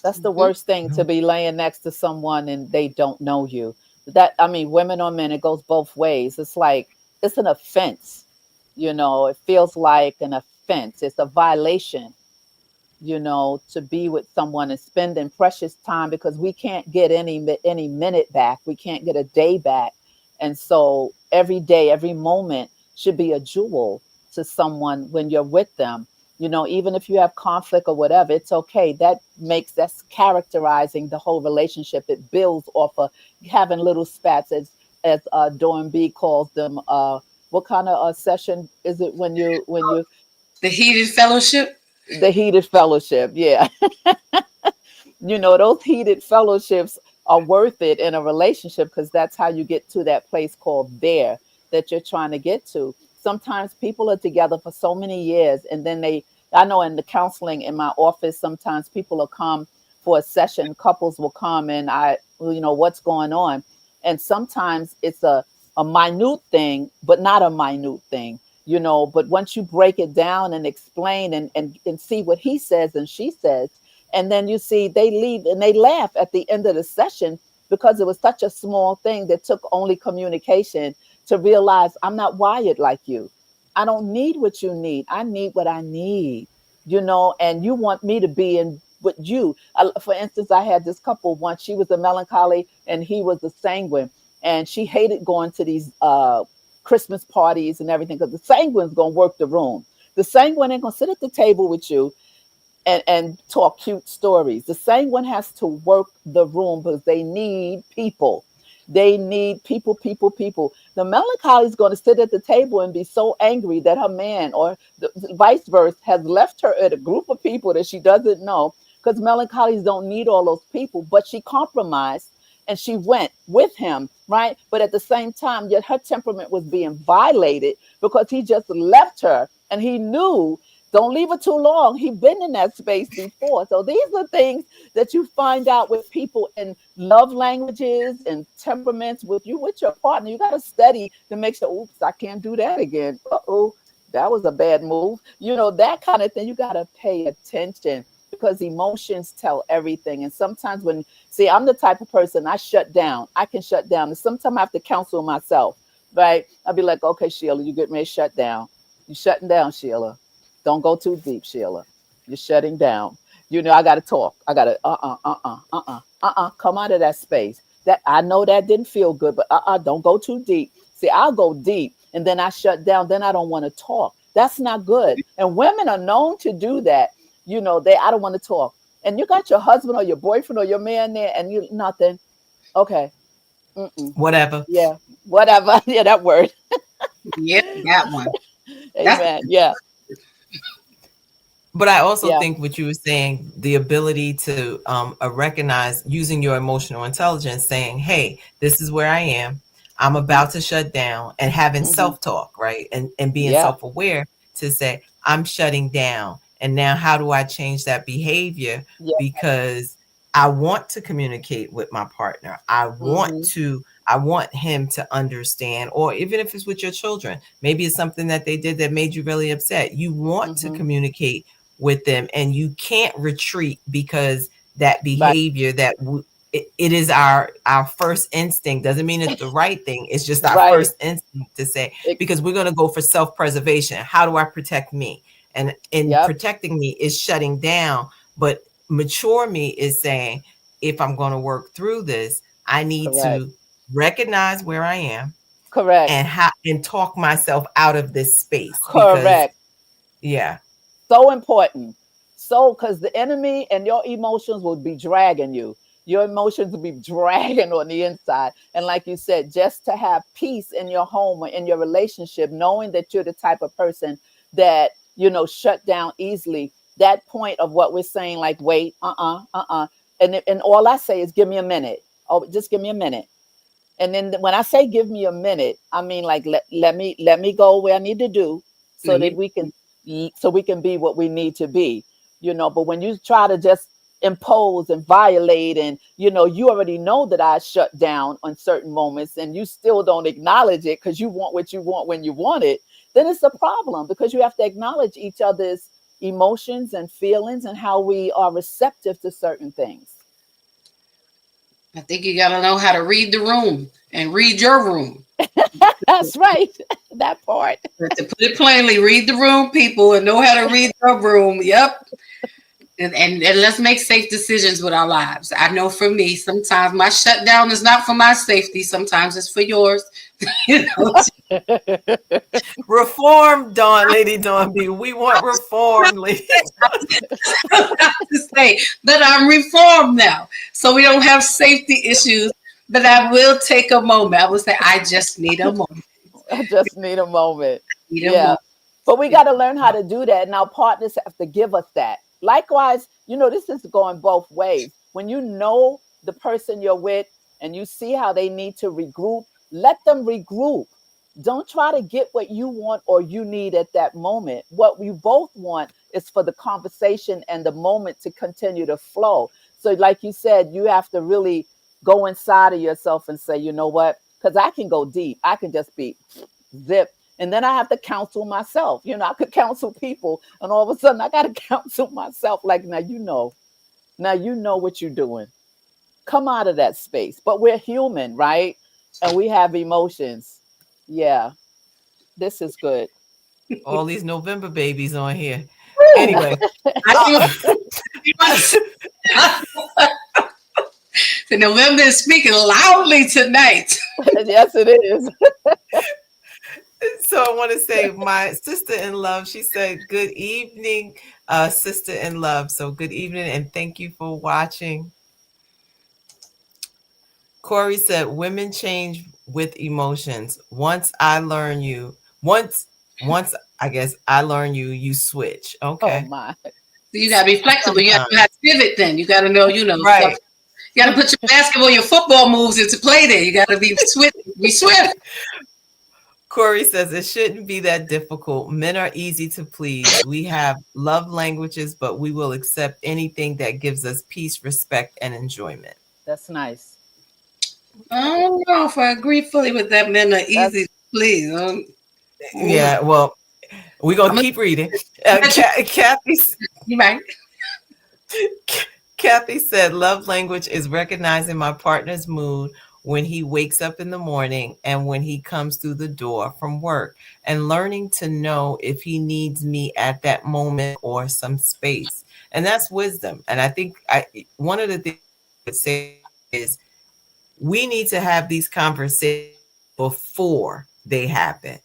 That's the Mhm. worst thing, to be laying next to someone and they don't know you. That, I mean, women or men, it goes both ways. It's like it's an offense. It feels like an offense. It's a violation, to be with someone and spending precious time, because we can't get any minute back. We can't get a day back. And so every day, every moment should be a jewel to someone when you're with them. Even if you have conflict or whatever, it's okay. That's characterizing the whole relationship. It builds off of having little spats, as Dawn B calls them. What kind of session is it when you The heated fellowship. the heated fellowship? Yeah. Those heated fellowships are worth it in a relationship, because that's how you get to that place called there that you're trying to get to. Sometimes people are together for so many years, and then I know in the counseling in my office, sometimes people will come for a session, couples will come, and what's going on. And sometimes it's a minute thing, but not a minute thing. But once you break it down and explain and see what he says and she says, and then you see they leave and they laugh at the end of the session, because it was such a small thing that took only communication to realize, I'm not wired like you. I don't need what you need. I need what I need, and you want me to be in with you. For instance, I had this couple once. She was a melancholy and he was a sanguine. And she hated going to these Christmas parties and everything, because the sanguine's going to work the room. The sanguine ain't going to sit at the table with you and talk cute stories. The same one has to work the room, because they need people. They need people, people, people. The melancholy is going to sit at the table and be so angry that her man, or the vice versa, has left her at a group of people that she doesn't know, because melancholies don't need all those people. But she compromised and she went with him right? But at the same time, yet her temperament was being violated because he just left her and he knew don't leave her too long. He'd been in that space before. So these are things that you find out with people in love languages and temperaments with you, with your partner. You got to study to make sure, oops, I can't do that again. Uh-oh, that was a bad move. You know, that kind of thing. You got to pay attention because emotions tell everything. And sometimes when, see, I'm the type of person I shut down. I can shut down. And sometimes I have to counsel myself, right? I'll be like, okay, Sheila, you get me to shut down. You shutting down, Sheila. Don't go too deep, Sheila. You're shutting down. You know, I got to talk. I got to, come out of that space. That I know that didn't feel good, but don't go too deep. See, I'll go deep and then I shut down. Then I don't want to talk. That's not good. And women are known to do that. You know, I don't want to talk. And you got your husband or your boyfriend or your man there and you nothing. Okay. Mm-mm. Whatever. Yeah. Whatever. Yeah, that word. Yep, that one. That's Amen. Yeah. But I also Yeah. think what you were saying, the ability to recognize using your emotional intelligence, saying, hey, this is where I am. I'm Hmm. about to shut down, and having Hmm. self-talk, right? And being Yeah. self-aware to say, I'm shutting down. And now how do I change that behavior? Yeah. Because I want to communicate with my partner. Hmm. I want him to understand, or even if it's with your children, maybe it's something that they did that made you really upset. You want to Hmm. communicate with them, and you can't retreat because that Right. behavior it is our first instinct doesn't mean it's the right thing. It's just our Right. first instinct to say, It, because we're going to go for self-preservation. How do I protect me? And in yep. protecting me is shutting down. But mature me is saying, if I'm going to work through this, I need Correct. to recognize where I am Correct. and talk myself out of this space, because Correct. yeah. So important. So, because the enemy and your emotions will be dragging you. Your emotions will be dragging on the inside. And like you said, just to have peace in your home or in your relationship, knowing that you're the type of person that, shut down easily. That point of what we're saying, like, wait, And all I say is, give me a minute. Oh, just give me a minute. And then when I say give me a minute, I mean like let me go where I need to do so that we can be what we need to be. But when you try to just impose and violate and you already know that I shut down on certain moments and you still don't acknowledge it because you want what you want when you want it, then it's a problem because you have to acknowledge each other's emotions and feelings and how we are receptive to certain things. I think you got to know how to read the room and read your room. That's right. That part. But to put it plainly, read the room, people, and know how to read your room. Yep. And let's make safe decisions with our lives. I know for me, sometimes my shutdown is not for my safety. Sometimes it's for yours. you know, Reform, Lady Dawn B. We want reform, Lady. to say that I'm reformed now, so we don't have safety issues. But I will take a moment. I will say, I just need a moment. I just need a moment. Need a Yeah. moment. But we got to learn how to do that. And our partners have to give us that. Likewise, this is going both ways. When you know the person you're with and you see how they need to regroup, let them regroup. Don't try to get what you want or you need at that moment. What we both want is for the conversation and the moment to continue to flow. So, like you said, you have to really go inside of yourself and say, you know what? Because I can go deep. I can just be zip. And then I have to counsel myself. I could counsel people, and all of a sudden I got to counsel myself. Like, now you know what you're doing. Come out of that space. But we're human, right? And we have emotions. Yeah, this is good. All these November babies on here. Woo! Anyway, I uh, The November is speaking loudly tonight. Yes, it is. so I want to say my sister in love, she said, good evening, sister in love. So good evening and thank you for watching. Corey said, women change with emotions. Once I guess I learn you, you switch. Oh Okay. my. So you got to be flexible. You got to know how Sometimes. to pivot then. You got to know, stuff. Right. You got to put your basketball, your football moves into play there. You got to be swift. Be swift. Corey says it shouldn't be that difficult. Men are easy to please. We have love languages, but we will accept anything that gives us peace, respect, and enjoyment. That's nice. I don't know if I agree fully with that. Men are easy That's to please. Yeah, well, we're going I'm to gonna keep reading. let you. You right. Kathy said, love language is recognizing my partner's mood when he wakes up in the morning and when he comes through the door from work, and learning to know if he needs me at that moment or some space. And that's wisdom. And I think one of the things I would say is we need to have these conversations before they happen.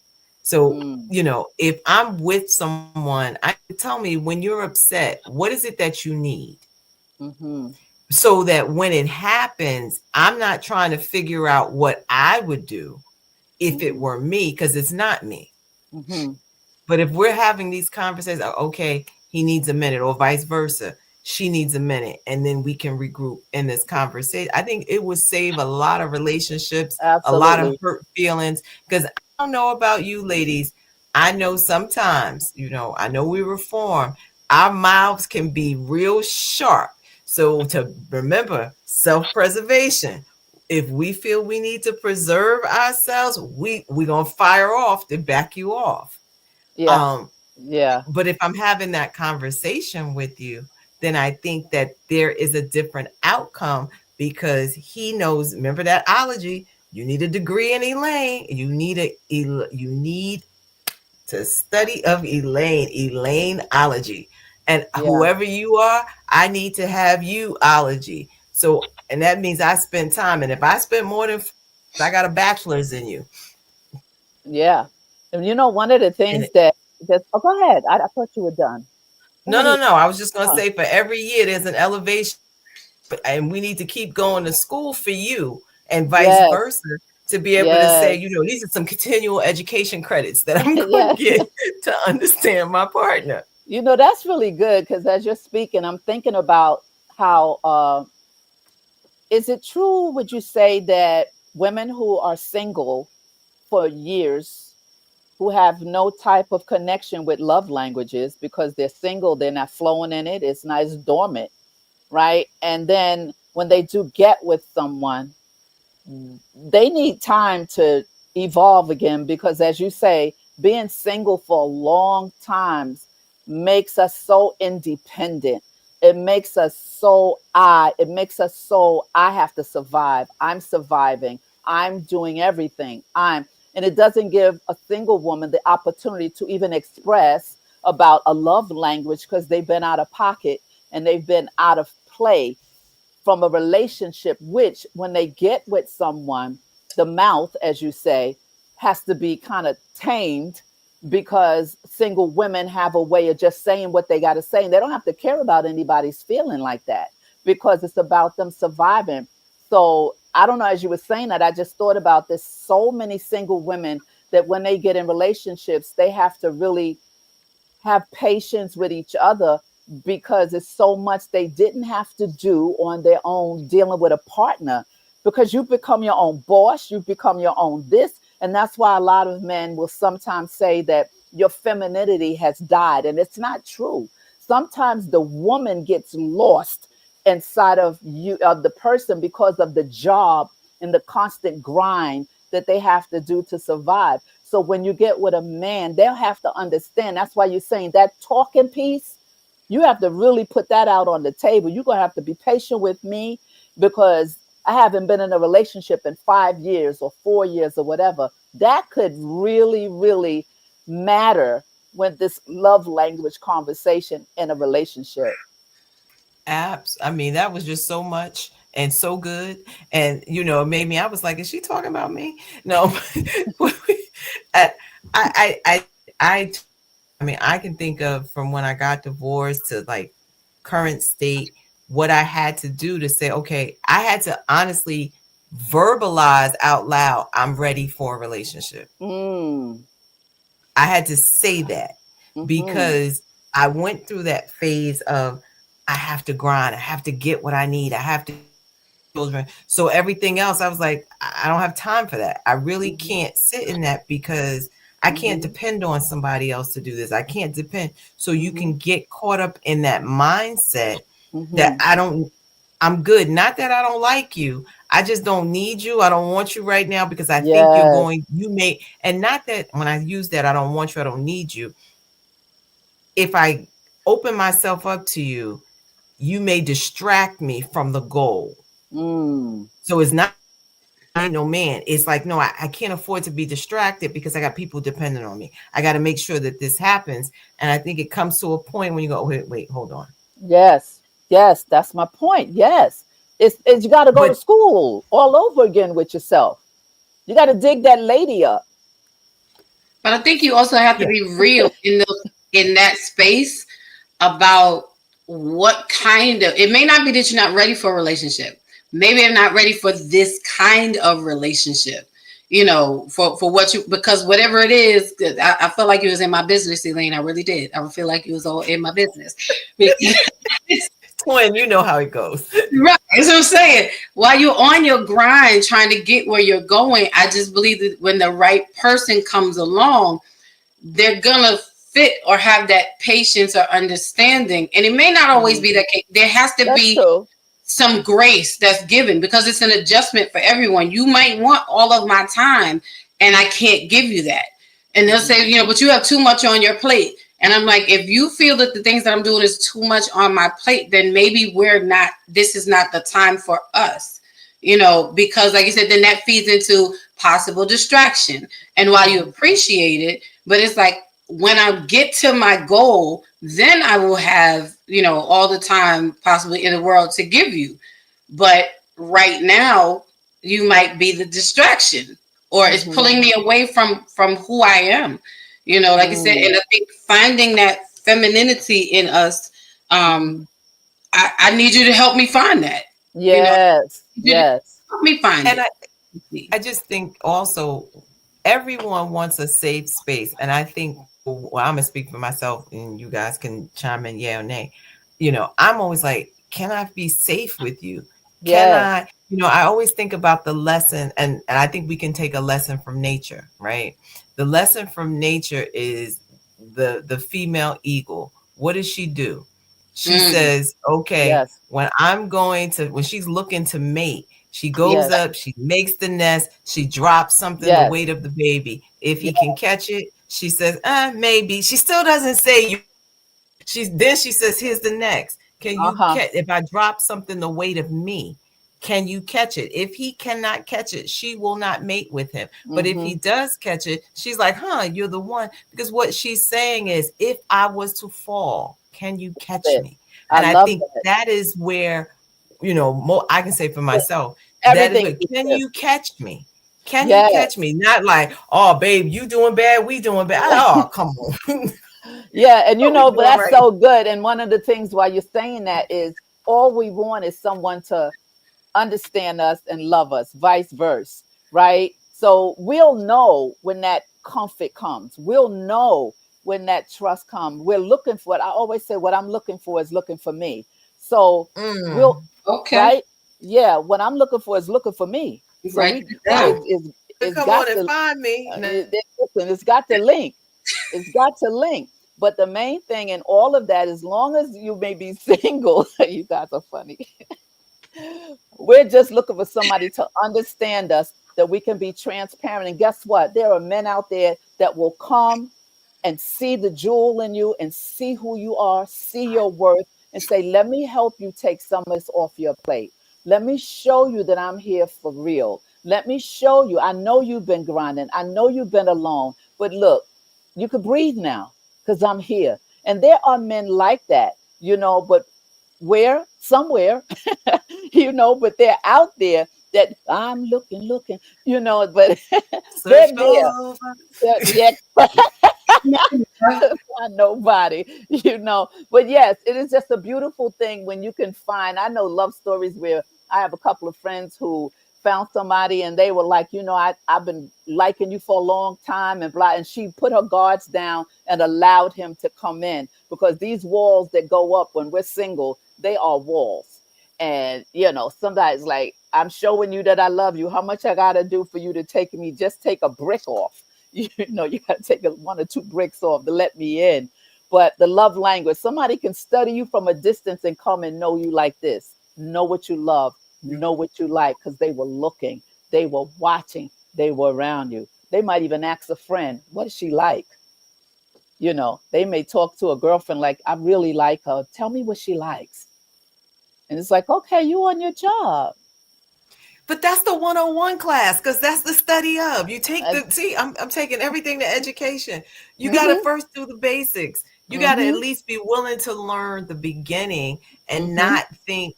So, mm, if I'm with someone, I tell me when you're upset, what is it that you need? mm-hmm, So that when it happens, I'm not trying to figure out what I would do if it mm-hmm, were me, because it's not me. mm-hmm. But if we're having these conversations, okay, he needs a minute, or vice versa, she needs a minute, and then we can regroup in this conversation. I think it would save a lot of relationships, a lot of Absolutely. hurt feelings. Because I don't know about you ladies. I know sometimes, I know we reform, our mouths can be real sharp. So to remember self preservation, if we feel we need to preserve ourselves, we gonna fire off to back you off. Yeah. Um, Yeah. but if I'm having that conversation with you, then I think that there is a different outcome, because he knows. Remember that ology. You need a degree in Elaine. You need to study of Elaineology, and Yeah. whoever you are, I need to have you ology. So, and that means I spend time. And if I spend more than I got a bachelor's in you. Yeah. And one of the And things that oh, go ahead. I thought you were done. Go no, ahead. no, no. I was just going to Oh, say, for every year there's an elevation, and we need to keep going to school for you, and vice yes. versa, to be able to say, Yes. these are some continual education credits that I'm going to yes. get to understand my partner. That's really good because as you're speaking, I'm thinking about how is it true, would you say that women who are single for years, who have no type of connection with love languages because they're single, they're not flowing in it, it's nice dormant, right? And then when they do get with someone, they need time to evolve again because as you say, being single for a long times makes us so independent. It makes us so I have to survive, I'm surviving, I'm doing everything, and it doesn't give a single woman the opportunity to even express about a love language because they've been out of pocket and they've been out of play from a relationship, which when they get with someone, the mouth, as you say, has to be kind of tamed because single women have a way of just saying what they got to say. And they don't have to care about anybody's feeling like that because it's about them surviving. So I don't know, as you were saying that, I just thought about this. So many single women that when they get in relationships, they have to really have patience with each other because it's so much they didn't have to do on their own dealing with a partner because you become your own boss, you become your own this. And that's why a lot of men will sometimes say that your femininity has died. And it's not true. Sometimes the woman gets lost inside of you, of the person, because of the job and the constant grind that they have to do to survive. So when you get with a man, they'll have to understand. That's why you're saying that talking piece, you have to really put that out on the table. You're going to have to be patient with me because I haven't been in a relationship in 5 years or 4 years or whatever. That could really, really matter when this love language conversation in a relationship. Apps. I mean, that was just so much and so good. And it made me, I was like, is she talking about me? No. I, I, I, I, I mean, I can think of from when I got divorced to like current state, what I had to do to say, okay, I had to honestly verbalize out loud, I'm ready for a relationship. Mm, I had to say that mm-hmm, because I went through that phase of I have to grind, I have to get what I need, I have to. children. So everything else, I was like, I don't have time for that. I really Mhm. can't sit in that because I can't Mhm. depend on somebody else to do this. I can't depend. So you Mhm. can get caught up in that mindset that Mhm. I'm good. Not that I don't like you. I just don't need you. I don't want you right now because I think Yes. you may, and not that when I use that, I don't want you, I don't need you. If I open myself up to you, you may distract me from the goal. Mm. So it's not I ain't no man. It's like, no, I can't afford to be distracted because I got people dependent on me. I got to make sure that this happens. And I think it comes to a point when you go, wait, hold on. Yes. Yes, that's my point. Yes. It's you got to go to But school all over again with yourself. You got to dig that lady up. But I think you also have to yeah, be real in that space about what kind of, it may not be that you're not ready for a relationship. Maybe I'm not ready for this kind of relationship. For what you, because whatever it is, I feel like you was in my business, Elaine. I really did. I feel like you was all in my business. twin, you know how it goes. Right. That's what I'm saying. While you're on your grind trying to get where you're going, I just believe that when the right person comes along, they're gonna fit or have that patience or understanding. And it may not always Mhm. be that case. There has to That's be true. some grace that's given because it's an adjustment for everyone. You might want all of my time, and I can't give you that. And they'll Mhm. say, but you have too much on your plate. And I'm like, if you feel that the things that I'm doing is too much on my plate, then maybe this is not the time for us. Because like you said, then that feeds into possible distraction. And while you Mhm. appreciate it, but it's like when I get to my goal, then I will have, all the time possibly in the world to give you. But right now, you might be the distraction or it's Mhm. pulling me away from who I am. Like I said, Mm. and I think finding that femininity in us, um, Mhm. I need you to help me find that. You know, Yes. you to Yes. help me find And it. I just think also everyone wants a safe space. And I think, well, I'm going to speak for myself and you guys can chime in, yeah or nay. I'm always like, can I be safe with you? Can Yes. I, I always think about the lesson, and I think we can take a lesson from nature, right? The lesson from nature is the female eagle. What does she do? She Mm, says, okay, Yes. when she's looking to mate, she goes Yes. up, she makes the nest, she drops something the Yes. weight of the baby. If he Yes. can catch it, she says, maybe. She still doesn't say you. She says, here's the next. Can you Uh-huh. catch if I drop something the weight of me? Can you catch it? If he cannot catch it, she will not mate with him. But if he Mhm. does catch it, she's like, you're the one. Because what she's saying is, if I was to fall, can you catch It. me? I And I love think that. that is where, I can say for myself, that is Everything what, you can said. you catch me? Can you catch Yes. me? Not like, oh, babe, you doing bad, we doing bad. Oh, come on. Yeah, and What we but doing that's right? so good. And one of the things why you're saying that is all we want is someone to understand us and love us, vice versa, right? So we'll know when that comfort comes. We'll know when that trust comes. We're looking for it. I always say what I'm looking for is looking for me. So we'll Mm. okay. right? Yeah, what I'm looking for is looking for me. So Write we it it down. is it's Come got on and to find me. listen, it's got to link. It's got to link. But the main thing in all of that, as long as you may be single, you guys are funny. We're just looking for somebody to understand us, that we can be transparent. And guess what? There are men out there that will come and see the jewel in you and see who you are, see your worth, and say, let me help you take some of this off your plate. Let me show you that I'm here for real. Let me show you. I know you've been grinding. I know you've been alone. But look, you can breathe now because I'm here. And there are men like that, but where? Somewhere, but they're out there that I'm but Search they're all there. over. Yeah, not nobody, But yes, it is just a beautiful thing when you can find. I know love stories where I have a couple of friends who found somebody and they were like, I've been liking you for a long time and blah. And she put her guards down and allowed him to come in because these walls that go up when we're single, they are walls. And somebody's like, I'm showing you that I love you. How much I gotta do for you to take me? Just take a brick off. You gotta take one or two bricks off to let me in. But the love language, somebody can study you from a distance and come and know you like this. Know what you love, know what you like, because they were looking, they were watching, they were around you. They might even ask a friend, what is she like? They may talk to a girlfriend like, I really like her. Tell me what she likes. And it's like, okay, you on your job. But that's the 101 class because that's the study of. You take Uh, the, see, I'm taking everything to education. You got to mm-hmm, first do the basics. You got to at mm-hmm, least be willing to learn the beginning and mm-hmm. not think,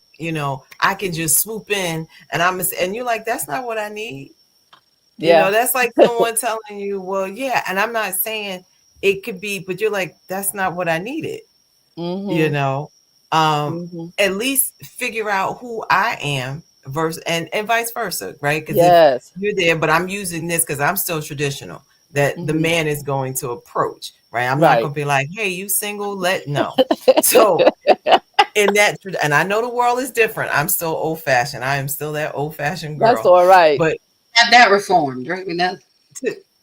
I can just swoop in and you're like, that's not what I need. Yeah. That's like someone telling you, well, yeah. And I'm not saying it could be, but you're like, that's not what I needed, you Mm-hmm, know um mm-hmm. at least figure out who I am versus and vice versa, right? Because if Yes. you're there but I'm using this because I'm still traditional, that the Mm-hmm. man is going to approach, right? I'm not Right. going to be like, hey, you single, let no. So in that and I know the world is different. I'm still old fashioned. I am still that old fashioned That's girl. all right. But Have that reformed, right?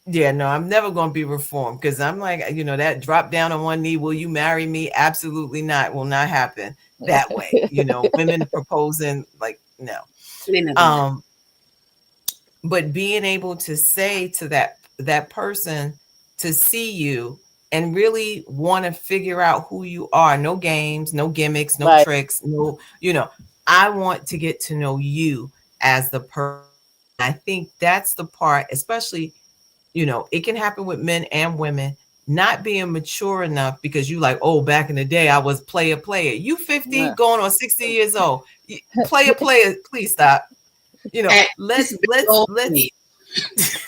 yeah, no, I'm never going to be reformed because I'm like, that drop down on one knee, will you marry me? Absolutely not. Will not happen that way. Women proposing, like, no. We know that. Um, but being able to say to that person to see you and really want to figure out who you are. No games, no gimmicks, no Right. tricks, no, I want to get to know you as the person. I think that's the part, especially it can happen with men and women not being mature enough because you like, oh, back in the day, I was player. You 50 Yeah. going on 60 years old. Player, please stop. At this Let's, big let's, old let's, age. and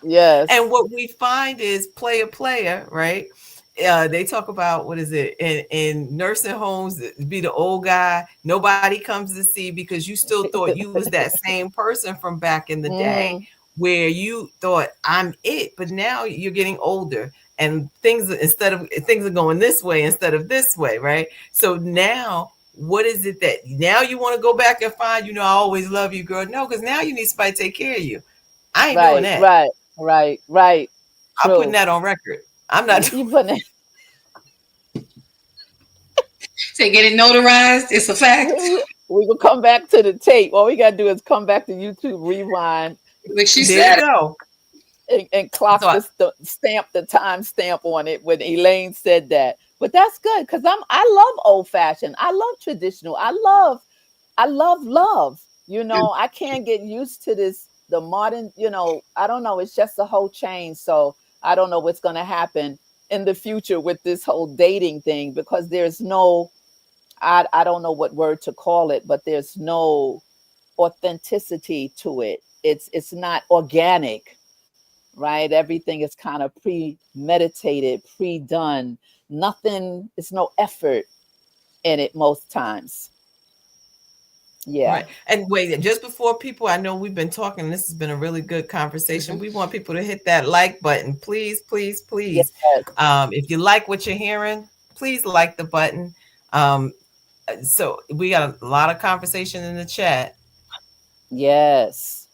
Yes. what we find is player, right? They talk about what is it in nursing homes, be the old guy nobody comes to see because you still thought you was that same person from back in the day Mm-hmm. where you thought I'm it, but now you're getting older and things are going this way instead of this way, right? So now what is it that now you want to go back and find, I always love you, girl? No, because now you need somebody to take care of you. I ain't doing Right. that. Right. Right. Right. I'm putting True. that on record. I'm not You put Say get it notarized. It's a fact. we will come back to the tape. All we gotta do is come back to YouTube, rewind, Like she there you said, go. and clock So I, the time stamp on it when Elaine said that. But that's good because I love old fashioned. I love traditional. I love love. I can't get used to this the modern. I don't know. It's just a whole change. So I don't know what's gonna happen in the future with this whole dating thing because there's no. I don't know what word to call it, but there's no authenticity to it. It's not organic, right? Everything is kind of premeditated, pre-done. Nothing, it's no effort in it most times. Yeah. right. And wait, just before people, I know we've been talking, this has been a really good conversation. mhm. We want people to hit that like button. Please, please, please. Yes. If you like what you're hearing, please like the button. Um, so we got a lot of conversation in the chat. Yes.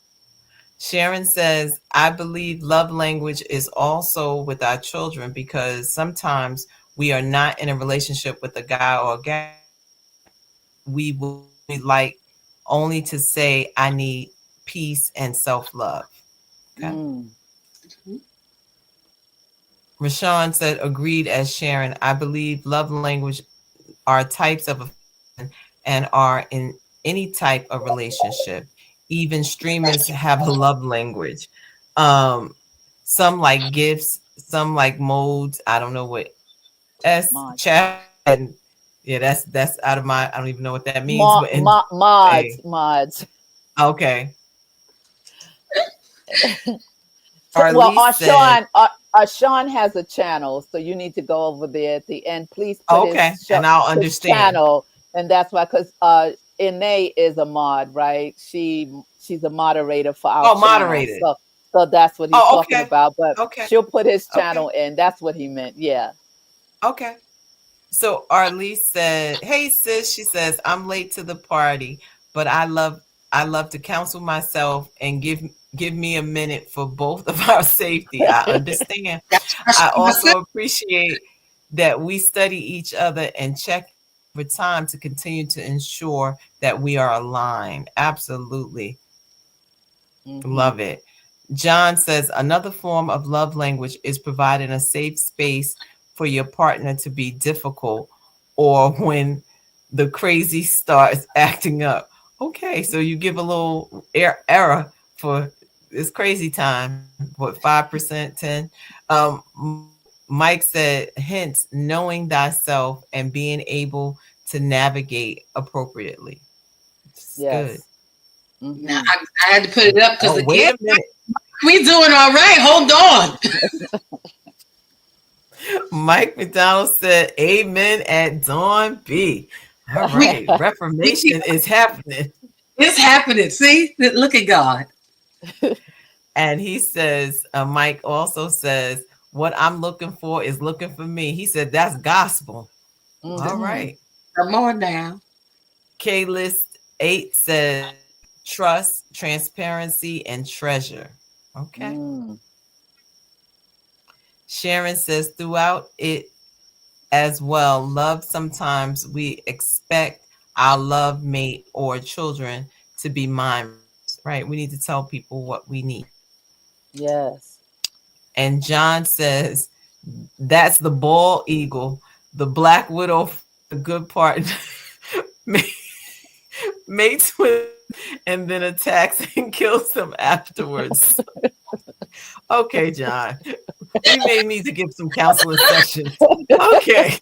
Sharon says, I believe love language is also with our children because sometimes we are not in a relationship with a guy or a gal. We would like only to say, I need peace and self love. Okay. Mm. Rashawn said, agreed as Sharon. I believe love language are types of affection and are in any type of relationship. Even streamers have a love language. Um, some like gifts, some like modes. I don't know what S Mod. chat and yeah, that's out of my I don't even know what that means, but and Mods. hey, Mods. okay. Well, Arlise said, Sean has a channel, so you need to go over there at the end. Please put okay, and I'll his understand. channel, and that's why because Ine is a mod, right? She's a moderator for our Oh, channel, moderated. so that's what he's Oh, talking okay. about. But Okay. she'll put his Okay. channel in. That's what he meant. Yeah. Okay. So Arlise said, "Hey sis," she says, "I'm late to the party, but I love to counsel myself and give me a minute for both of our safety. I understand. That's I my also appreciate that we study each other and check over time to continue to ensure that we are aligned." Absolutely. Hmm. Love it. John says another form of love language is providing a safe space for your partner to be difficult or when the crazy starts acting up. Okay, so you give a little error for this crazy time. What, 5%, 10? Mike said, hence knowing thyself and being able to navigate appropriately. It's good. Yes. now Hmm. I had to put it up because Oh, wait again, a minute. we doing all right. Hold on. Mike McDonald said, "Amen at Dawn B." All We, right, we keep Reformation is happening. it's happening. See, look at God. And he says, Mike also says, "What I'm looking for is looking for me." He said, "That's gospel." All Hmm. right. Come on now. K List 8 says, "Trust, transparency, and treasure." Okay. Mm. Sharon says, "Throughout it as well, love sometimes we expect our love mate or children to be minders, right? We need to tell people what we need." Yes. And John says, "That's the bald eagle, the black widow, the good part, mates with and then attacks and kills them afterwards." Okay, John, we may need to give some counseling sessions. Okay.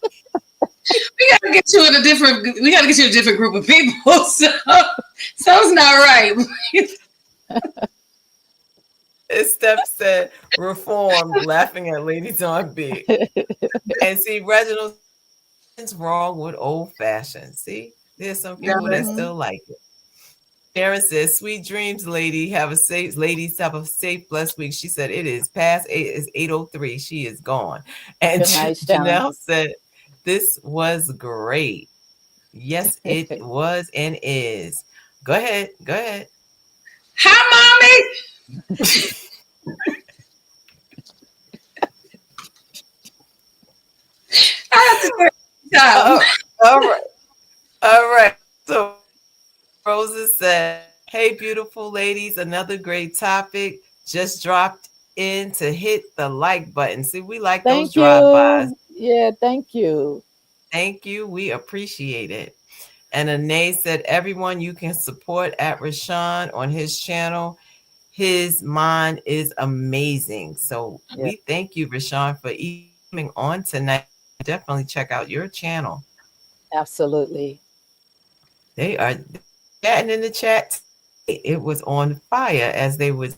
We gotta get you in a different. We gotta get you in a different group of people. So it's not right. Steph said, "Reformed," laughing at Lady Dawn B. And see, Reginald, what's wrong with old fashioned? See, there's some people that Hmm. still like it. Sharon says, "Sweet dreams, lady. Have a safe, ladies, have a safe, blessed week." She said, "It is past 8, it's 8:03. She is gone." And Good night, Sharon. Janelle said, "This was great." Yes, it was and is. Go ahead. Go ahead. Hi, mommy. I have to say it time. Oh, all right. All right. So Rosa said, "Hey, beautiful ladies, another great topic. Just dropped in to hit the like button." See, we like those Thank drive-bys. you. Yeah, thank you. Thank you. We appreciate it. And Anae said, "Everyone you can support at Rashawn on his channel. His mind is amazing." So Yeah, we thank you, Rashawn, for coming on tonight. Definitely check out your channel. absolutely. They are chatting in the chat today. It was on fire, as they would.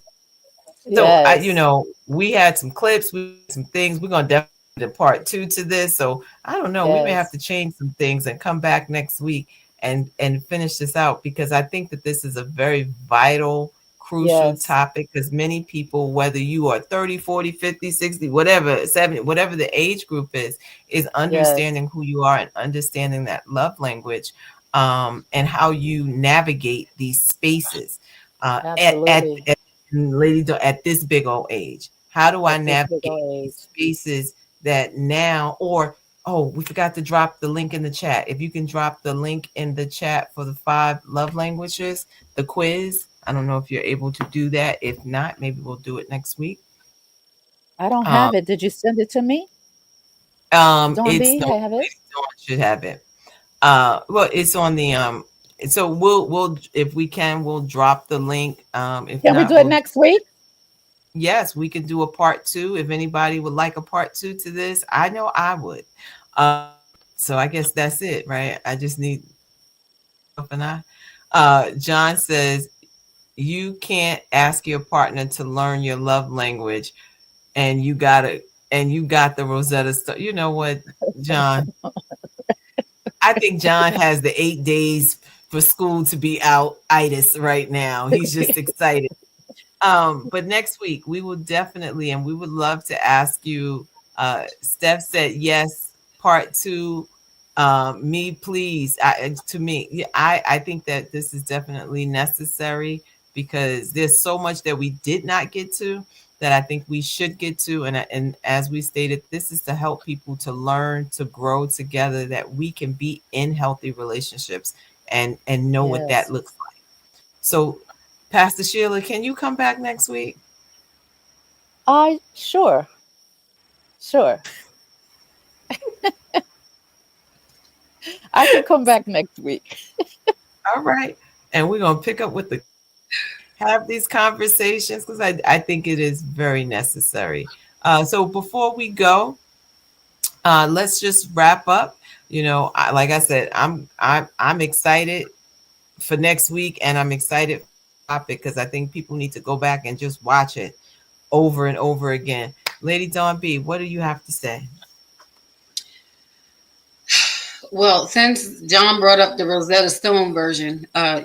So Yes. we had some clips, we had some things. We're gonna definitely do part two to this. So I don't know. We may have Yes. to change some things and come back next week and finish this out because I think that this is a very vital, crucial Yes. topic because many people, whether you are 30, 40, 50, 60, whatever, 70, whatever the age group is Yes. understanding who you are and understanding that love language and how you navigate these spaces uh, at, at, Absolutely. at Lady at this big old age. How do I At this big navigate old these age. spaces that now, or oh, we forgot to drop the link in the chat. If you can drop the link in the chat for the 5 love languages, the quiz. I don't know if you're able to do that. If not, maybe we'll do it next week. I don't Um, have it. Did you send it to me? Dawn it's B, no, I have it. Dawn should have it. Well, it's on the So we'll if we can, we'll drop the link. If Can we not, do it we'll next week? yes, we could do a part two. If anybody would like a part two to this, I know I would. Um, so I guess that's it, right? I just need and I. John says you can't ask your partner to learn your love language, and you got the Rosetta Stone. You know what, John? I think John has the 8 days for school to be out itis right now. He's just excited. But next week we will definitely, and we would love to ask you. Steph said yes, part two. Me, please. To me, yeah, I think that this is definitely necessary because there's so much that we did not get to that I think we should get to. And as we stated, this is to help people to learn, to grow together, that we can be in healthy relationships and know what that Yes. looks like. So, Pastor Sheila, can you come back next week? I sure, sure. I can come back next week. All right. And we're going to pick up with the have these conversations because I think it is very necessary. So before we go, let's just wrap up. Like I said, I'm excited for next week, and I'm excited for this topic because I think people need to go back and just watch it over and over again. Lady Dawn B, what do you have to say? Well, since John brought up the Rosetta Stone version, uh,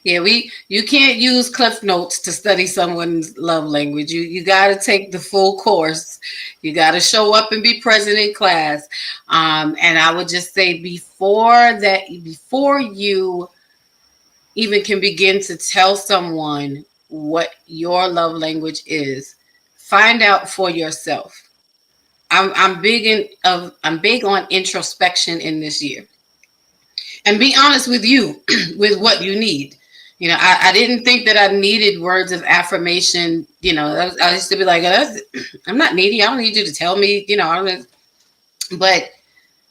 yeah, you can't use Cliff Notes to study someone's love language. You got to take the full course. You got to show up and be present in class. And I would just say before you even can begin to tell someone what your love language is, find out for yourself. I'm big on introspection in this year, and be honest with you with what you need. I didn't think that I needed words of affirmation. I used to be like, I'm not needy. I don't need you to tell me. But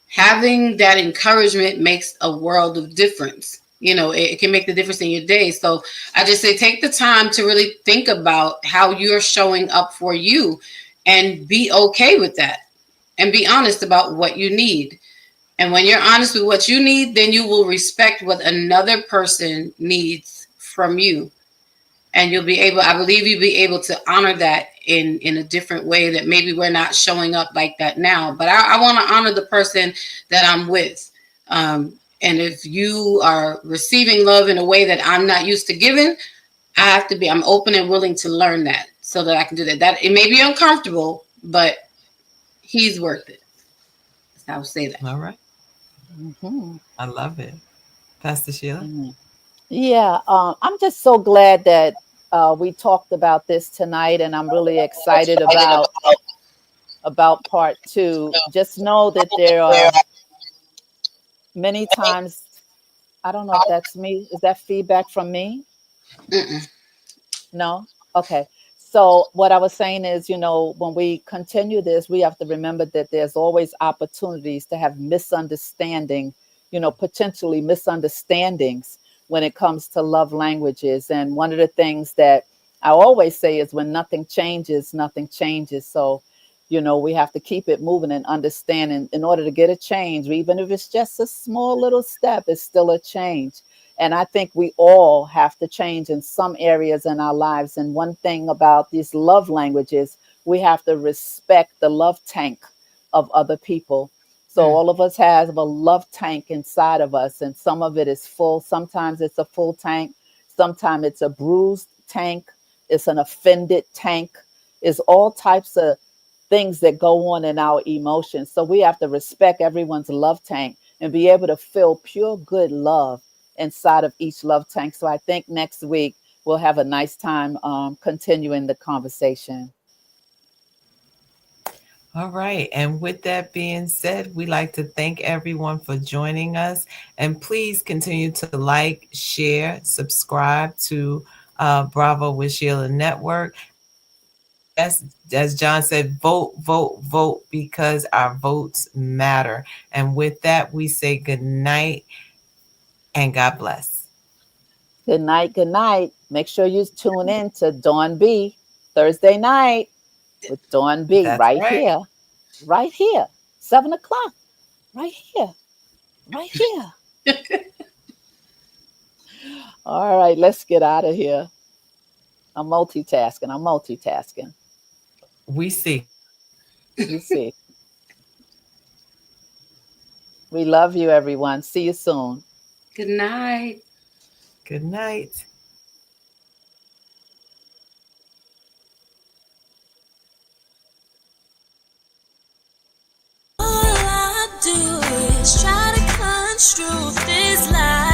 having that encouragement makes a world of difference. It can make the difference in your day. So I just say take the time to really think about how you're showing up for you and be okay with that and be honest about what you need. And when you're honest with what you need, then you will respect what another person needs from you. And I believe you'll be able to honor that in a different way that maybe we're not showing up like that now. But I want to honor the person that I'm with. And if you are receiving love in a way that I'm not used to giving, I'm open and willing to learn that so that I can do that. That it may be uncomfortable, but he's worth it. I would say that. All right. Hmm. I love it. Pastor Sheila? Yeah, I'm just so glad that we talked about this tonight, and I'm really excited about part two. Just know that there are many times. I don't know if that's me. Is that feedback from me? Mm-mm. No? Okay. So what I was saying is, when we continue this, we have to remember that there's always opportunities to have misunderstanding, potentially misunderstandings when it comes to love languages. And one of the things that I always say is when nothing changes, nothing changes. So, we have to keep it moving and understanding in order to get a change, even if it's just a small little step, it's still a change. And I think we all have to change in some areas in our lives. And one thing about these love languages, we have to respect the love tank of other people. So Mm. all of us have a love tank inside of us, and some of it is full. Sometimes it's a full tank. Sometimes it's a bruised tank. It's an offended tank. It's all types of things that go on in our emotions. So we have to respect everyone's love tank and be able to feel pure good love inside of each love tank. So I think next week we'll have a nice time continuing the conversation. All right. And with that being said, we like to thank everyone for joining us. And please continue to like, share, subscribe to Bravo with Sheila Network. And yes, as John said, vote, vote, vote because our votes matter. And with that, we say good night and God bless. Good night. Good night. Make sure you tune in to Dawn B Thursday night with Dawn B That's right. right here, 7 o'clock, right here, right here. All right, let's get out of here. I'm multitasking. I'm multitasking. We see. You see. We love you, everyone. See you soon. Good night. Good night. do is try to construe this life.